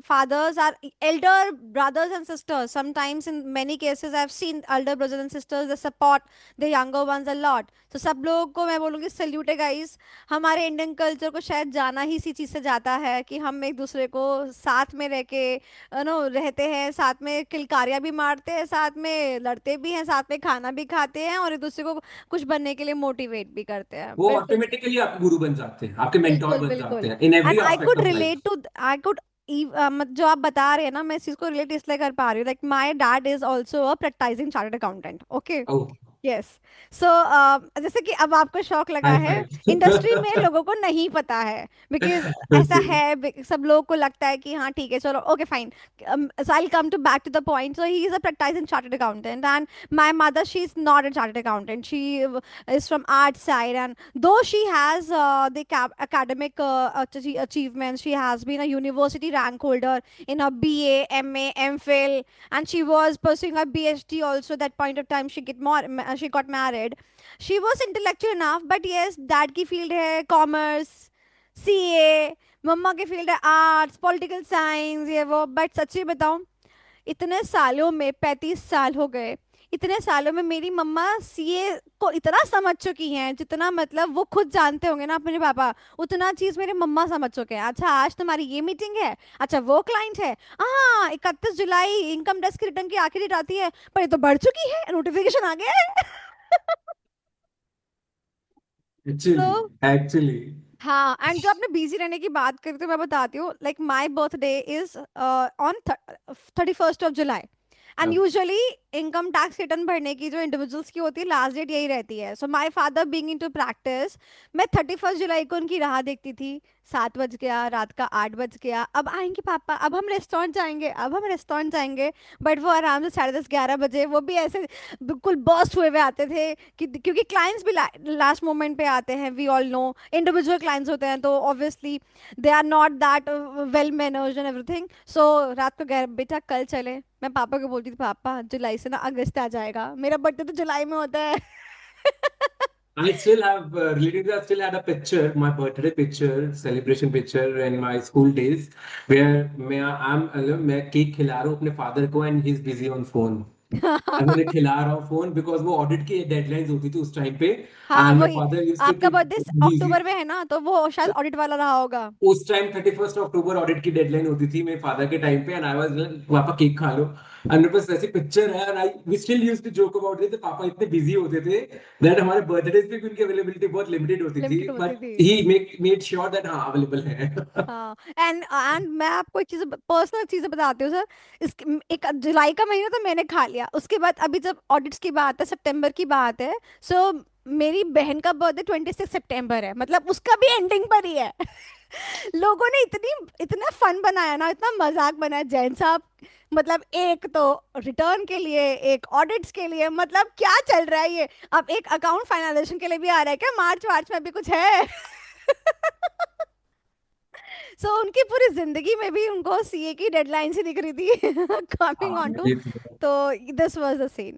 fathers, our elder brothers and sisters, sometimes in many cases I've seen elder brothers and sisters, they support the younger ones a lot. So सब लोगों को मैं बोलूँगी salute है guys. हमारे Indian culture को शायद जाना ही इसी चीज़ से जाता है कि हम एक दूसरे को साथ में रह के नो रहते हैं, साथ में किलकारियाँ भी मारते हैं, साथ में लड़ते भी हैं, साथ में खाना भी खाते हैं और एक दूसरे को कुछ बनने के लिए मोटिवेट भी करते हैं. वो बिल्कुल. ऑटोमेटिकली आपके गुरु बन जाते हैं, आपके मेंटोर बिल्कुल बन जाते बिल्कुल. हैं in every and I aspect could of relate life. To, I could जो आप बता रहे हैं ना, मैं इस चीज को रिलेट इसलिए कर पा रही हूँ. Like my dad is also a practising chartered accountant. Okay. Oh, yes. So जैसे कि अब आपको शॉक लगा हाई है, इंडस्ट्री में फाइव। लोगों को नहीं पता है, बिकॉज ऐसा ओके। है, सब लोगों को लगता है कि हाँ ठीक है चलो okay fine. So I'll come to back to the point. So he is a practicing chartered accountant, and my mother, she's not a chartered accountant. She is from art side, and though she has the academic achievements, she has been a university rank holder in a BA, MA, MPhil, and she was pursuing her PhD also. That point of time, she got married. She was intellectual enough, but yes, dad की field है commerce, CA, मम्मा की field है arts, political science, ये वो. But सच्ची बताऊं, इतने सालों में 35 साल हो गए, इतने सालों में मेरी मम्मा सीए को इतना समझ चुकी हैं जितना मतलब वो खुद जानते होंगे ना अपने पापा, उतना चीज मेरे मम्मा समझ चुके हैं. अच्छा आज तुम्हारी ये मीटिंग है, अच्छा वो क्लाइंट है, हाँ 31 जुलाई इनकम टैक्स की रिटर्न की आखिरी डेट आती है, पर ये तो बढ़ चुकी है, नोटिफिकेशन आ गया है. Actually, So actually. हाँ, एंड जो आपने बिजी रहने की बात करी तो मैं बताती हूँ. Like my birthday is on 31st of July. And usually income tax return भरने की जो इंडिविजुअल्स की होती है लास्ट डेट यही रहती है. So my father being into practice, मैं 31 जुलाई को उनकी राह देखती थी. 7 बज गया, रात का 8 बज गया, अब आएंगे पापा, अब हम रेस्टोरेंट जाएंगे, अब हम रेस्टोरेंट जाएंगे. बट वो आराम से 10:30 11 बजे वो भी ऐसे बिल्कुल बर्स्ट हुए हुए आते थे कि क्योंकि क्लाइंट्स भी लास्ट मोमेंट पे आते हैं. We all know individual clients होते हैं तो obviously they are not that well mannered and everything. So रात को 11 बेटा कल चले. मैं पापा को बोलती थी पापा जुलाई से ना अगस्त आ जाएगा, मेरा बर्थडे तो जुलाई में होता है. I still have relatives. I still had a picture, my birthday picture, celebration picture in my school days, where मैं केक खिला रहा हूँ अपने फादर को and he's busy on phone. मैं उन्हें खिला रहा हूँ फोन बिकॉज वो ऑडिट की डेडलाइंस होती थी उस टाइम पे. हाँ एंड माय वही. फादर यूज्ड टू आपका कीप बर्थडे बिजी. अक्टूबर में है ना, तो वो शायद ऑडिट वाला रहा होगा. उस टाइम 31 अक्टूबर ऑडिट की डेडलाइन होती थी मेरे फादर के टाइम पे एंड आई वाज पापा केक खा लो. एंड मेरे पास ऐसी पिक्चर है and I we still used to joke about it. पापा इतने बिजी होते थे दैट हमारे बर्थडेज पे भी उनकी अवेलेबिलिटी बहुत लिमिटेड होती थी, लिमिटेड होती बट थी. ही मेड श्योर दैट हाँ अवेलेबल है. हाँ. एंड मैं आपको एक चीज, पर्सनल चीजें बताती हूँ सर. इस एक जुलाई का महीना तो मैंने खा लिया, उसके बाद अभी जब ऑडिट्स की बात है, सितंबर की बात है. सो मेरी बहन का बर्थडे 26 सितंबर है, मतलब उसका भी एंडिंग पर ही है. लोगों ने इतनी इतना फन बनाया ना, इतना मजाक बनाया जैन साहब. मतलब एक तो रिटर्न के लिए, एक ऑडिट्स के लिए, मतलब क्या चल रहा है ये. अब एक अकाउंट फाइनलाइजेशन के लिए भी आ रहा है क्या, मार्च मार्च में भी कुछ है. सो उनकी पूरी जिंदगी में भी उनको सीए की डेडलाइन ही दिख रही थी. कमिंग हाँ, ऑन टू. ये तो तो this was the scene.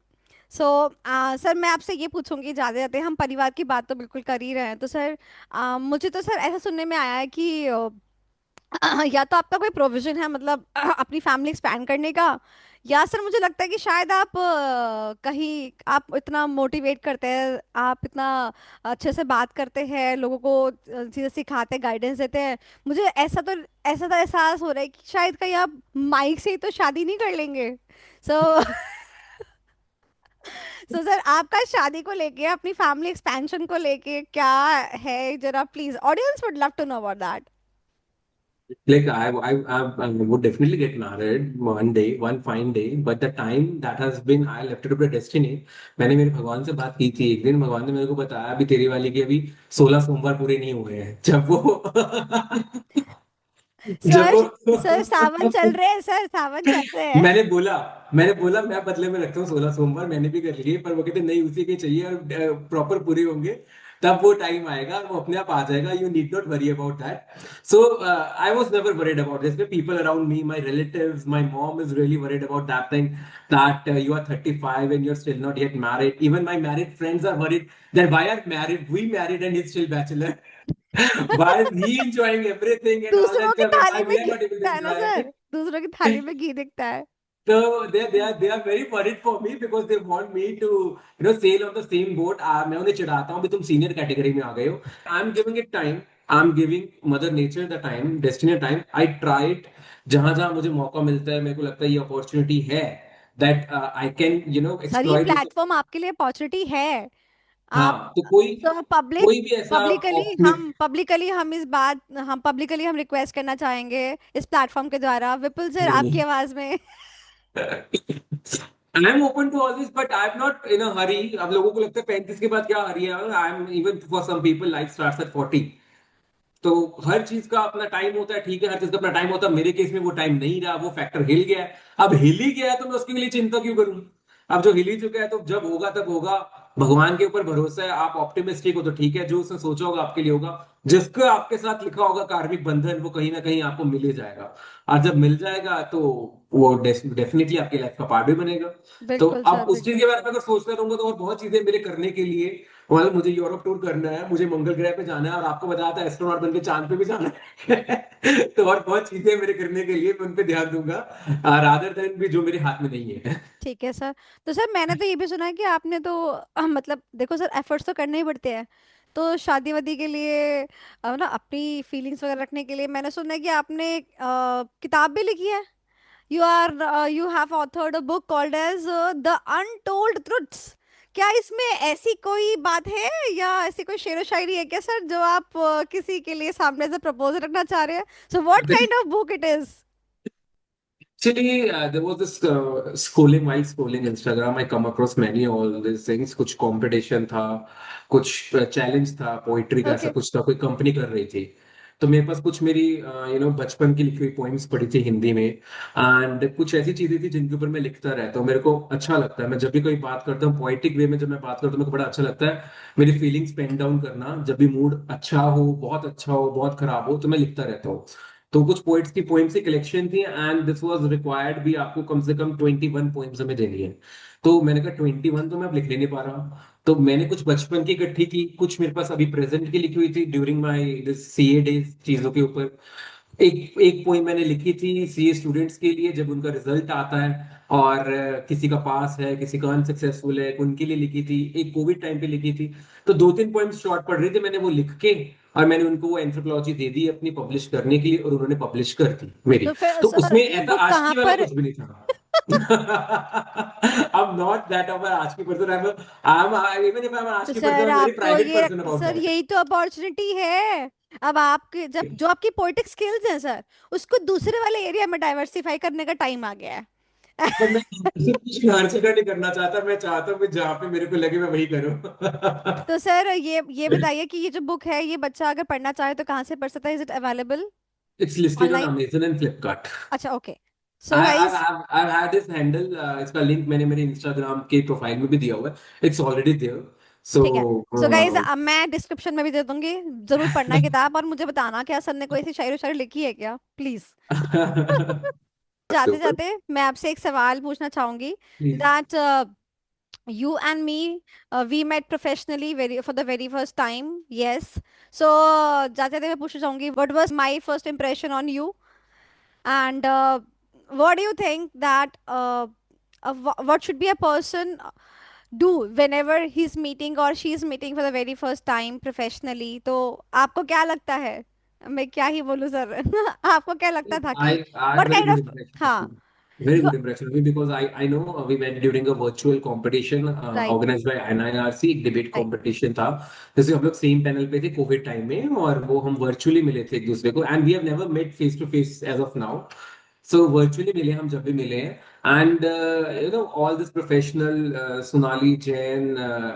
So sir मैं आपसे ये पूछूंगी, जाते जाते हम परिवार की बात तो बिल्कुल कर ही रहे हैं, तो सर मुझे तो सर ऐसा सुनने में आया है कि या तो आपका कोई प्रोविजन है मतलब अपनी फैमिली एक्सपैंड करने का, या सर मुझे लगता है कि शायद आप कहीं आप इतना मोटिवेट करते हैं, आप इतना अच्छे से बात करते हैं, लोगों को चीज़ें सिखाते हैं, गाइडेंस देते हैं. मुझे ऐसा तो एहसास हो रहा है कि शायद कहीं आप माइक से ही तो शादी नहीं कर लेंगे. सो सो सर आपका शादी को लेके, अपनी फैमिली एक्सपेंशन को लेके क्या है, जरा please audience would love to know about that. like I would definitely get married one day, one fine day, but the time that has been I left it up to destiny. मैंने मेरे भगवान से बात की थी एक दिन, भगवान ने मेरे को बताया अभी तेरी वाली की अभी 16 सोमवार पूरे नहीं हुए हैं. जब सर वो सर सावन चल रहे हैं, सर सावन चल रहे हैं. मैंने बोला मैंने बोला मैं बदले में रखता हूँ 16 सोमवार, मैंने भी कर लिए, पर वो कहते नहीं उसी के चाहिए और प्रॉपर पूरे होंगे. तब वो टाइम आएगा, वो अपने आप आ जाएगा. You need not worry about that. So I was never worried about this. The people around me, my relatives, my mom is really worried about that thing, that you are 35 and you're still not yet married. Even my married friends are worried that why are married, we married and he's still bachelor. Why is he enjoying everything and all दूसरों that की stuff, and थाली why में we are ghee not able to दिखता है ना enjoy? Sir, दूसरों की थाली में घी दिखता है। So they are very worried for me because they want me to sail on the same boat. मैं उन्हें चिढ़ाता हूँ भी तुम सीनियर कैटेगरी में आ गए हो. I'm giving it time. I'm giving Mother Nature the time, destiny time. I try it. जहां जहां मुझे मौका मिलता है, मेरे को लगता है ये अपॉर्चुनिटी है, that I can सर ये exploit this. प्लेटफॉर्म आपके लिए अपॉर्चुनिटी है। आप हाँ, तो कोई तो पब्लिक कोई भी ऐसा हम पब्लिकली हम रिक्वेस्ट करना चाहेंगे इस प्लेटफॉर्म के द्वारा, विपुल सर आपकी नहीं. आवाज में। I'm open to all this, but I'm not in a hurry. अब लोगों को लगता है 35 के बाद क्या हरी है. I'm even for some people life starts at 40. तो हर चीज का अपना टाइम होता है, ठीक है, हर चीज का अपना टाइम होता है. मेरे केस में वो टाइम नहीं रहा, वो फैक्टर हिल गया है. अब हिल ही गया है तो मैं उसके लिए चिंता क्यों करूं. अब जो हिल ही चुका है तो जब होगा तब होगा. भगवान के ऊपर भरोसा है. आप ऑप्टिमिस्टिक हो तो ठीक है, जो उसने सोचा होगा आपके लिए होगा. जिसका आपके साथ लिखा होगा कार्मिक बंधन, वो कहीं ना कहीं आपको मिल ही जाएगा. और जब मिल जाएगा तो वो डेफिनेटली आपकी लाइफ का पार्ट भी बनेगा. तो बिल्कुल अब सर उस चीज बिल्कुल। के बारे में अगर सोचता रहूंगा तो और बहुत चीजें मेरे करने के लिए. मतलब मुझे यूरोप टूर करना है, मुझे मंगल ग्रह पे जाना है, और आपको बताया था एस्ट्रोनॉट बन के चांद पे भी जाना है. तो और बहुत चीजें मेरे करने के लिए, मैं उन पे ध्यान दूंगा, रादर देन भी जो मेरे हाथ में नहीं है. ठीक है सर। तो सर मैंने तो ये भी सुना है कि आपने तो मतलब देखो सर, एफर्ट्स तो करने ही पड़ते हैं। तो शादी वादी के लिए ना अपनी फीलिंग्स वगैरह रखने के लिए मैंने सुना है कि आपने किताब भी लिखी है। You have authored a book called as the untold truths. क्या इसमें ऐसी कोई बात है या ऐसी कोई शेरो शायरी है क्या सर, जो आप किसी के लिए सामने से प्रपोज रखना चाह रहे हैं? So what kind of book it is? Actually, there was this scrolling while scrolling Instagram. I come across many all these things. कुछ कंपटीशन था, कुछ चैलेंज था, पोइट्री का ऐसा ओके। कुछ था, कोई कंपनी कर रही थी. तो मेरे पास कुछ मेरी बचपन की लिखी हुई पोइम्स पढ़ी थी हिंदी में. एंड कुछ ऐसी चीजें थी जिनके ऊपर मैं लिखता रहता हूँ. मेरे को अच्छा लगता है, मैं जब भी कोई बात करता हूँ पोएटिक वे में, जब मैं बात करता हूँ मेरे को बड़ा अच्छा लगता है. मेरी फीलिंग्स पेन डाउन करना, जब भी मूड अच्छा हो बहुत खराब हो, तो मैं लिखता रहता हूँ. तो कुछ पोइट्स की पोइम्स की कलेक्शन थी, एंड दिस वाज रिक्वायर्ड भी, आपको कम से कम 21 पोइम्स हमें देनी है. तो मैंने कहा 21 तो मैं अब लिख नहीं पा रहा. तो मैंने कुछ बचपन की इकट्ठी की, कुछ मेरे पास अभी प्रेजेंट की लिखी हुई थी during my this CA days, चीजों के ऊपर. एक एक पोइम मैंने लिखी थी सीए स्टूडेंट्स के लिए, जब उनका रिजल्ट आता है और किसी का पास है, किसी का अनसक्सेसफुल है, उनके लिए लिखी थी. एक कोविड टाइम पे लिखी थी. तो दो तीन पॉइंट्स शॉर्ट पड़ रही थी, मैंने वो लिख के और मैंने उनको वो एंथ्रोपोलॉजी दे दी अपनी पब्लिश करने के लिए, और उन्होंने पब्लिश कर दी मेरी. तो फिर तो सर उसमें ये ऐसा बुक आज कहाँ की वाला पर? कुछ भी नहीं था. I'm not that of an Ashki person. Even if I'm an तो Ashki person, sir I'm a very आपको private ये person about सर that. यही तो अपॉर्चुनिटी है। अब आपके जब जो आपकी पोएटिक स्किल्स हैं सर, उसको दूसरे वाले एरिया में डाइवर्सिफाई करने का टाइम आ गया है। पर मैं सिर्फ कुछ हर जगह नहीं करना चाहता. मैं चाहता हूँ कि जहाँ पे मेरे को लगे मैं वही करूँ. तो सर ये बताइए कि ये जो बुक है ये बच्चा अगर पढ़ना चाहे तो कहाँ से पढ़ सकता है? Is it available It's listed on online? Amazon and Flipkart. अच्छा okay. So I, I've, guys I've, I've had this handle. इसका लिंक मैंने मेरे इंस्टाग्राम के प्रोफाइल में भी दिया हुआ है. It's already there. So ठीक है। सो गाइस अब मैं डिस्क्रिप्शन में भी दे दूंगी, जरूर पढ़ना है किताब, और मुझे बताना क्या सर ने कोई ऐसी शायरी शायरी लिखी है क्या, प्लीज। जाते super. जाते मैं आपसे एक सवाल पूछना चाहूंगी Please. That you and me, we met professionally very for the very first time. Yes. So जाते जाते मैं पूछना चाहूंगी, what was my first impression on you, and what do you think that what should be a person do whenever he's meeting or she's meeting for the very first time professionally? तो आपको क्या लगता है? मैं क्या ही बोलूं sir. आपको क्या लगता था कि I had what very kind good of, impression of हाँ, you. Very you good impression of you because I know we went during a virtual competition right organized by NIRC. एक डिबेट right कंपटीशन था, जिसमें हम लोग same panel पे थे Covid time में, और वो हम वर्चुअली मिले थे एक दूसरे को. And we have never met face to face as of now. So virtually मिले हम जब भी मिले हैं. And all this professional Sonali Jain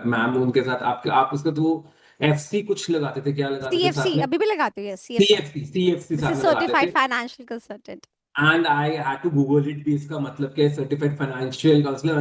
ma'am, उनके साथ आप उसका तो एफसी कुछ लगाते थे, क्या लगाते थे CFC साथ में? अभी भी लगाती हूँ, yes CFC। सीएफसी दिस साथ इज में लगाते सर्टिफाइड थे. Financial consultant. And I had to Google it भी, इसका मतलब क्या है सर्टिफाइड फाइनेंशियल काउंसलर.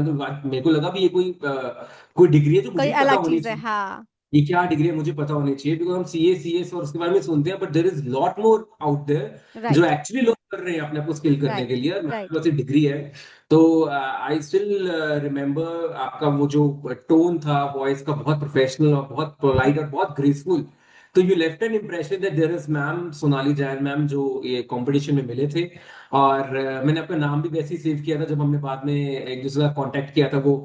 मेरे को लगा भी ये कोई डिग्री है जो मुझे कोई ही पता अलग होनी चीज है, चाहिए. हाँ। ये क्या डिग्री है मुझे पता होनी चाहिए, बिकॉज हम सीए सीएस और उसके बारे में सुनते हैं, but there is lot more out there जो राइट। एक्चुअली लोग कर रहे हैं अपने आप को स्किल करने के राइट। लिए, और मेरे राइट। पास डिग्री है। तो आई स्टिल रिमेम्बर आपका वो जो टोन था वॉइस का, बहुत प्रोफेशनल और बहुत पोलाइट और बहुत ग्रेसफुल। तो you left an impression that there is ma'am Sonali Jain ma'am जो ये कंपटीशन में मिले थे। और मैंने आपका नाम भी वैसे ही सेव किया था जब हमने बाद में एक दूसरे का कांटेक्ट किया था वो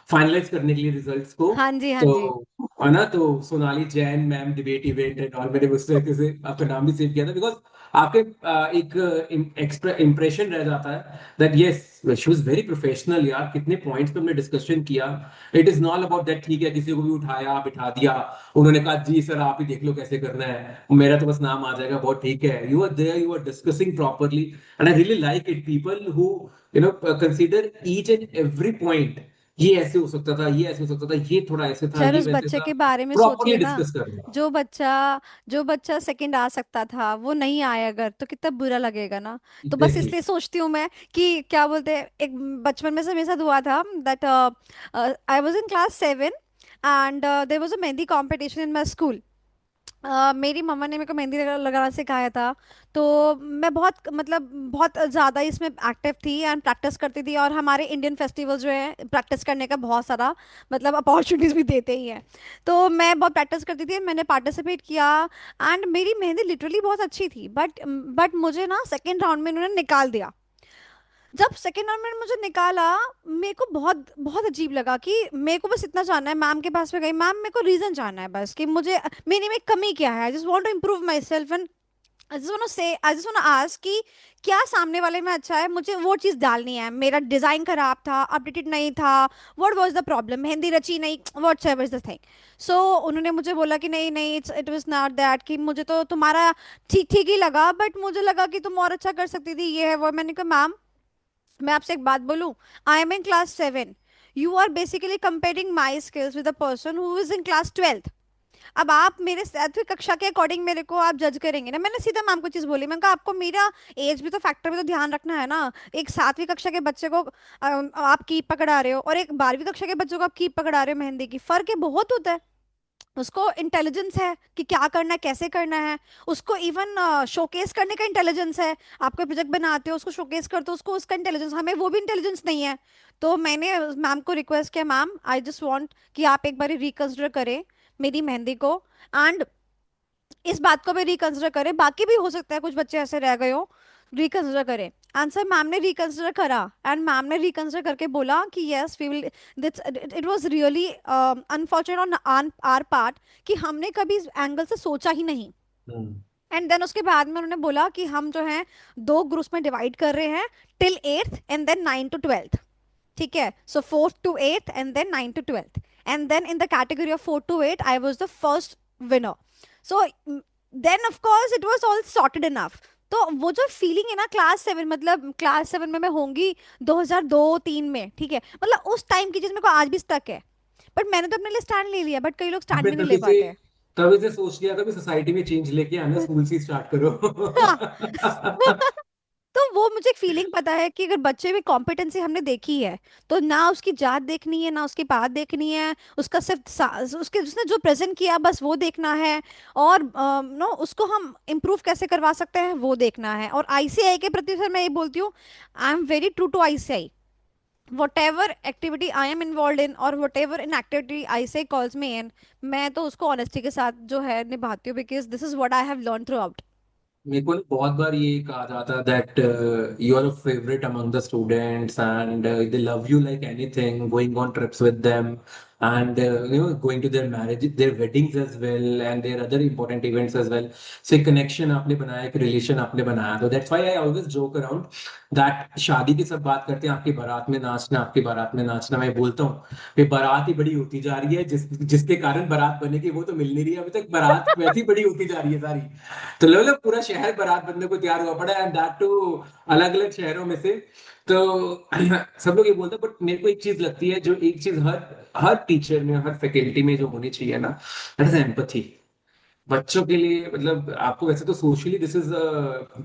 फाइनलाइज करने के लिए रिजल्ट्स को। हाँ जी, हाँ तो जी। है ना, तो Sonali Jain ma'am debate event and all, मैंने उस तरीके से आपका नाम भी सेव किया था, बिकॉज आपके एक इम्प्रेशन रह जाता है that yes she was very professional यार, कितने पॉइंट्स पे हमने डिस्कशन किया। It is not about that ठीक है किसी को भी उठाया बिठा दिया, उन्होंने कहा जी सर आप ही देख लो कैसे करना है, मेरा तो बस नाम आ जाएगा, बहुत ठीक है। You are there, you are discussing properly, and I really like it, people who consider each and every point. ये ऐसे हो सकता था, ये ऐसे हो सकता था, ये थोड़ा ऐसे था, सर ये उस वैसे बच्चे था, के बारे में प्रॉपरली सोचिए ना। डिस्कस कर रहे जो बच्चा जो बच्चा सेकंड आ सकता था वो नहीं आया, अगर तो कितना बुरा लगेगा ना। तो बस एग्जैक्टली। इसलिए सोचती हूँ मैं कि क्या बोलते हैं, एक बचपन में से मेरे साथ हुआ था that I was in class 7 and there was a mehndi competition in my school. मेरी मम्मा ने मेरे को मेहंदी लगाना सिखाया था। तो मैं बहुत मतलब बहुत ज़्यादा इसमें एक्टिव थी एंड प्रैक्टिस करती थी, और हमारे इंडियन फेस्टिवल जो है प्रैक्टिस करने का बहुत सारा मतलब अपॉर्चुनिटीज़ भी देते ही हैं। तो मैं बहुत प्रैक्टिस करती थी, मैंने पार्टिसिपेट किया एंड मेरी मेहंदी लिटरली बहुत अच्छी थी, बट मुझे ना सेकेंड राउंड में उन्होंने निकाल दिया। जब सेकेंड राउंड में मुझे निकाला, मेरे को बहुत बहुत अजीब लगा कि मेरे को बस इतना जानना है, मैम के पास में गई, मैम मेरे को रीजन जानना है बस कि मुझे मेरी में कमी क्या है, I just want to improve myself and I just want to say, I just want to ask कि क्या सामने वाले में अच्छा है, मुझे वो चीज़ डालनी है। मेरा डिज़ाइन खराब था, अपडेटेड नहीं था, what was the problem, mehndi रची नहीं, व्हाट्स एवर द थिंग। सो उन्होंने मुझे बोला कि नहीं नहीं, इट वाज नॉट दैट, कि मुझे तो तुम्हारा ठीक ठीक ही लगा, बट मुझे लगा कि तुम और अच्छा कर सकती थी, ये है वो। मैंने कहा मैम, मैं आपसे एक बात बोलूं, I am in class 7, you are basically comparing my skills with a person who is in class 12। अब आप मेरे 7वीं कक्षा के अकॉर्डिंग मेरे को आप जज करेंगे ना। मैंने सीधा मैम को चीज बोली, मैंने कहा आपको मेरा एज भी तो फैक्टर भी तो ध्यान रखना है ना। एक 7वीं कक्षा के बच्चे को आप कीप पकड़ा रहे हो, और एक 12वीं कक्षा के बच्चों को आप कीप पकड़ा रहे हो, मेहंदी की फर्क है बहुत होता है। उसको इंटेलिजेंस है कि क्या करना है, कैसे करना है। उसको इवन शोकेस करने का इंटेलिजेंस है। आप कोई प्रोजेक्ट बनाते हो, उसको शोकेस करते हो, उसको उसका इंटेलिजेंस, हमें वो भी इंटेलिजेंस नहीं है। तो मैंने मैम को रिक्वेस्ट किया, मैम आई जस्ट वांट कि आप एक बार रिकंसिडर करें मेरी मेहंदी को, एंड इस बात को भी रिकंसिडर करें, बाकी भी हो सकता है कुछ बच्चे ऐसे रह गए हो, रिकंसिडर करें। आंसर, मैम ने रिकंसिडर करा एंड मैम ने रिकंसिडर करके बोला कि यस वी विल, दिट्स it was really unfortunate on our part कि हमने कभी इस एंगल से सोचा ही नहीं। हैं। एंड देन उसके बाद में उन्होंने बोला कि हम जो है दो ग्रुप्स में डिवाइड कर रहे हैं, till 8th and then 9 to 12th। ठीक है, so 4th to 8th and then 9 to 12th। And then in the category of 4 to 8 I was the first winner. So then of course it was all sorted enough. तो वो जो feeling है ना class 7, मतलब class 7 में मैं होंगी 2002-3 में, ठीक है, मतलब उस टाइम की चीज मेरे को आज भी स्टक है। बट मैंने तो अपने लिए स्टैंड ले लिया, बट कई लोग स्टैंड आपने भी नहीं ले पाते। तभी से सोच लिया था कि सोसाइटी में चेंज लेके आना, स्कूल से स्टार्ट करो। हाँ। तो वो मुझे एक फीलिंग पता है कि अगर बच्चे में कॉम्पिटेंसी हमने देखी है, तो ना उसकी जात देखनी है, ना उसकी बात देखनी है, उसका सिर्फ उसके उसने जो प्रेजेंट किया बस वो देखना है। और नो, उसको हम इम्प्रूव कैसे करवा सकते हैं वो देखना है। और आईसीआई के प्रति सर मैं ये बोलती हूँ, I am very true to ICI. Whatever activity I am involve in, और whatever in activity ICI calls me in, मैं तो उसको ऑनेस्टी के साथ जो है निभाती हूँ, because this is what I have learn throughout. मेरे को ना बहुत बार ये कहा जाता है that you are a favourite among the students and they love you like anything, going on trips with them and going to their marriage, their weddings as well, and their other important events as well. So एक connection आपने बनाया, एक relation आपने बनाया, तो that's why I always joke around that शादी की सब बात करते हैं, आपकी बारात में नाचना, आपकी बारात में नाचना। मैं बोलता हूँ ये बारात ही बड़ी होती जा रही है, जिसके कारण बारात बनेगी वो तो मिल नहीं रही है अभी तक, बारात वैसी बड़ी होती जा रही है सारी। तो मतलब पूरा शहर बारात बनने को तैयार हुआ पड़ा है, एंड दैट टू अलग अलग शहरों में से। तो सब लोग ये बोलते हैं, बट मेरे को एक चीज लगती है, जो एक चीज हर हर टीचर में, हर फैकल्टी में जो होनी चाहिए ना, दैट इज एम्पैथी। बच्चों के लिए मतलब आपको वैसे तो सोशली दिस इज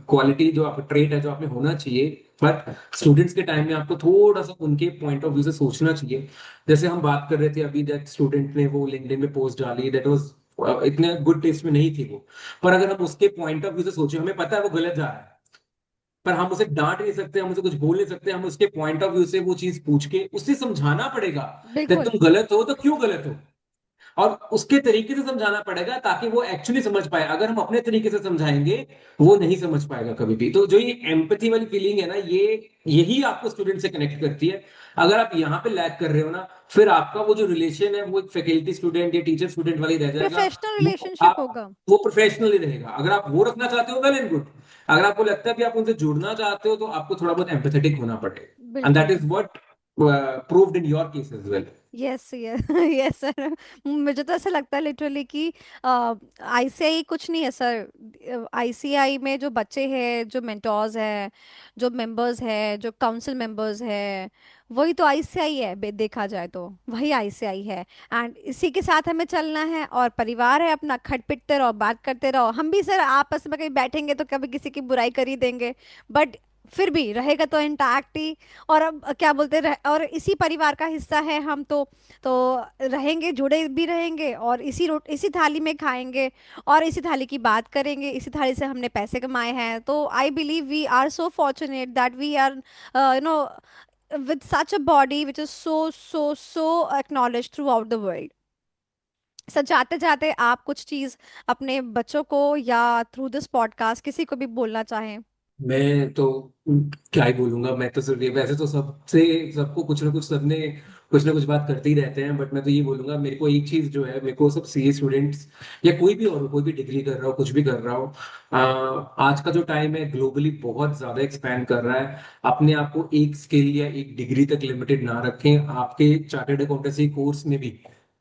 क्वालिटी जो आप ट्रेट है जो आप में होना चाहिए, बट स्टूडेंट्स के टाइम में आपको थोड़ा सा उनके पॉइंट ऑफ व्यू से सोचना चाहिए। जैसे हम बात कर रहे थे अभी, दैट स्टूडेंट ने वो लिंक्डइन में पोस्ट डाली, दैट वाज इतने गुड टेस्ट में नहीं थी वो। पर अगर हम उसके पॉइंट ऑफ व्यू से सोचे, हमें पता है वो गलत जा रहा है, पर हम उसे डांट नहीं सकते, हम उसे कुछ बोल नहीं सकते, हम उसके पॉइंट ऑफ व्यू से वो चीज पूछ के उसे समझाना पड़ेगा कि बिल्कुल। तुम गलत हो तो क्यों गलत हो, और उसके तरीके से समझाना पड़ेगा ताकि वो एक्चुअली समझ पाए। अगर हम अपने तरीके से समझाएंगे, वो नहीं समझ पाएगा कभी भी। तो जो ये एम्पथी वाली फीलिंग है ना, ये यही आपको स्टूडेंट से कनेक्ट करती है। अगर आप यहाँ पे लैग कर रहे हो ना, फिर आपका वो जो रिलेशन है वो एक फैकल्टी स्टूडेंट या टीचर स्टूडेंट वाली रह जाएगा। प्रोफेशनल वो रिलेशनशिप आप होगा। वो प्रोफेशनली रहेगा। अगर आप वो रखना चाहते हो, वेल एंड गुड। अगर आपको लगता है कि आप उनसे जुड़ना चाहते हो, तो आपको थोड़ा बहुत एम्पथेटिक होना पड़ेगा, एंड दैट बिल्कुल। Is what proved in your case as well. Yes yes yes sir. मुझे तो ऐसा लगता है लिटरली कि आईसीआई कुछ नहीं है सर। आईसीआई में जो बच्चे हैं, जो मेंटोर्स हैं, जो मेंबर्स हैं, जो काउंसिल मेंबर्स हैं, वही तो आईसीआई है। देखा जाए तो वही आईसीआई है। एंड इसी के साथ हमें चलना है, और परिवार है अपना, खटपिटते रहो, बात करते रहो। हम भी सर आपस में कहीं बैठेंगे तो कभी किसी की बुराई कर ही देंगे, बट फिर भी रहेगा तो इंटैक्ट ही। और अब क्या बोलते रह, और इसी परिवार का हिस्सा है हम तो रहेंगे, जुड़े भी रहेंगे, और इसी थाली में खाएंगे, और इसी थाली की बात करेंगे, इसी थाली से हमने पैसे कमाए हैं। तो I believe we are so fortunate that we are you know with such a body which is so acknowledged throughout the world। Sir जाते जाते आप कुछ चीज अपने बच्चों को या थ्रू दिस पॉडकास्ट किसी को भी बोलना चाहें। मैं तो क्या ही बोलूंगा। मैं तो सिर्फ ये, वैसे तो सबसे सबको कुछ ना कुछ, सबने कुछ ना कुछ बात करते ही रहते हैं, बट मैं तो ये बोलूंगा, मेरे को एक चीज जो है, मेरे को सब सीए स्टूडेंट्स या कोई भी और कोई भी डिग्री कर रहा हो, कुछ भी कर रहा हो, आज का जो टाइम है ग्लोबली बहुत ज्यादा एक्सपैंड कर रहा है। अपने आप को एक स्किल या एक डिग्री तक लिमिटेड ना रखें। आपके चार्टर्ड अकाउंटेंसी कोर्स में भी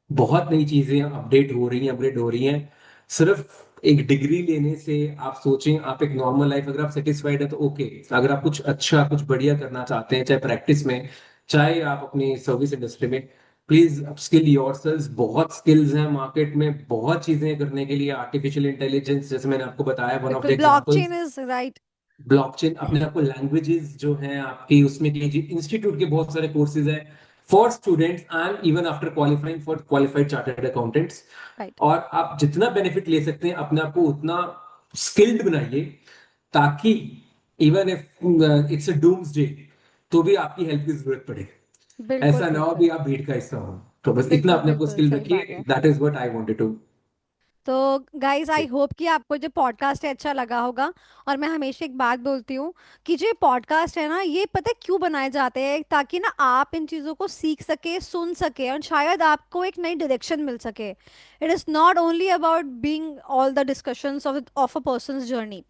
बहुत नई चीजें अपडेट हो रही हैं, अपग्रेड हो रही हैं। सिर्फ एक डिग्री लेने से आप सोचें, आप एक नॉर्मल लाइफ, अगर आप सेटिस्फाइड है तो ओके। अगर आप कुछ अच्छा, कुछ बढ़िया करना चाहते हैं, चाहे प्रैक्टिस में, चाहे आप अपनी सर्विस इंडस्ट्री में, प्लीज अपस्किल योरसेल्व्स। बहुत स्किल्स हैं मार्केट में, बहुत चीजें करने के लिए। आर्टिफिशियल इंटेलिजेंस, जैसे मैंने आपको बताया, वन ऑफ द बिल्कुल, examples. Blockchain is right. Blockchain, अपने आप को लैंग्वेजेस जो हैं आपकी उसमें कीजिए। इंस्टीट्यूट के बहुत सारे कोर्सेज हैं for students and even after qualifying for qualified chartered accountants. Right. और आप जितना बेनिफिट ले सकते हैं, अपने आप को उतना स्किल्ड बनाइए, ताकि even if it's a doomsday, तो भी आपकी हेल्प की जरूरत पड़े। बिल्कुल ऐसा ना हो बिल्कुल। भी आप भीड़ का हिस्सा हो। तो बस इतना बिल्कुल अपने आप को बिल्कुल स्किल सही बात रखिए। है। That is what I wanted to. तो गाइज आई होप कि आपको जो पॉडकास्ट है अच्छा लगा होगा। और मैं हमेशा एक बात बोलती हूँ कि जो पॉडकास्ट है ना, ये पता है क्यों बनाए जाते हैं, ताकि ना आप इन चीज़ों को सीख सके, सुन सके, और शायद आपको एक नई डायरेक्शन मिल सके। It is not only about being all the discussions of a persons journey.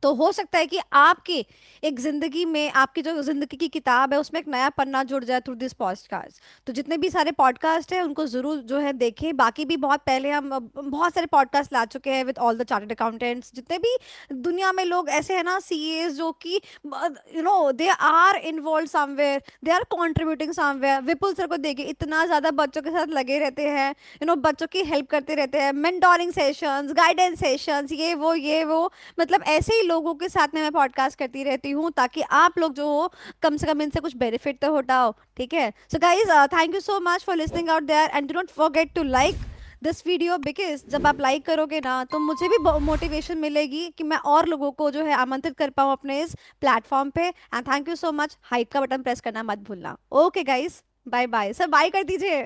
तो हो सकता है कि आपकी एक जिंदगी में, आपकी जो जिंदगी की किताब है उसमें एक नया पन्ना जुड़ जाए थ्रू दिस पॉडकास्ट। तो जितने भी सारे पॉडकास्ट हैं उनको जरूर जो है देखें। बाकी भी बहुत पहले हम बहुत सारे पॉडकास्ट ला चुके हैं with all the chartered accountants, जितने भी दुनिया में लोग ऐसे हैं ना, सीएस, जो कि they are involve somewhere, they are contributing somewhere. Vipul sir को देखिए, इतना ज्यादा बच्चों के साथ लगे रहते हैं, बच्चों की हेल्प करते रहते हैं, मेंटोरिंग सेशंस, गाइडेंस सेशंस, ये वो। मतलब ऐसे ही लोगों के साथ में मैं पॉडकास्ट करती रहती हूँ, ताकि आप लोग जो हो, कम से कम इनसे कुछ बेनिफिट तो उठाओ। ठीक है, so guys thank you so much for listening out there, and do not forget to like this video, because जब आप लाइक करोगे ना, तो मुझे भी मोटिवेशन मिलेगी कि मैं और लोगों को जो है आमंत्रित कर पाऊँ अपने इस प्लेटफॉर्म पे। And thank you so much, hype का बटन प्रेस करना मत भूलना। Okay guys, bye bye sir, bye कर दीजिए।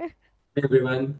एवरीवन।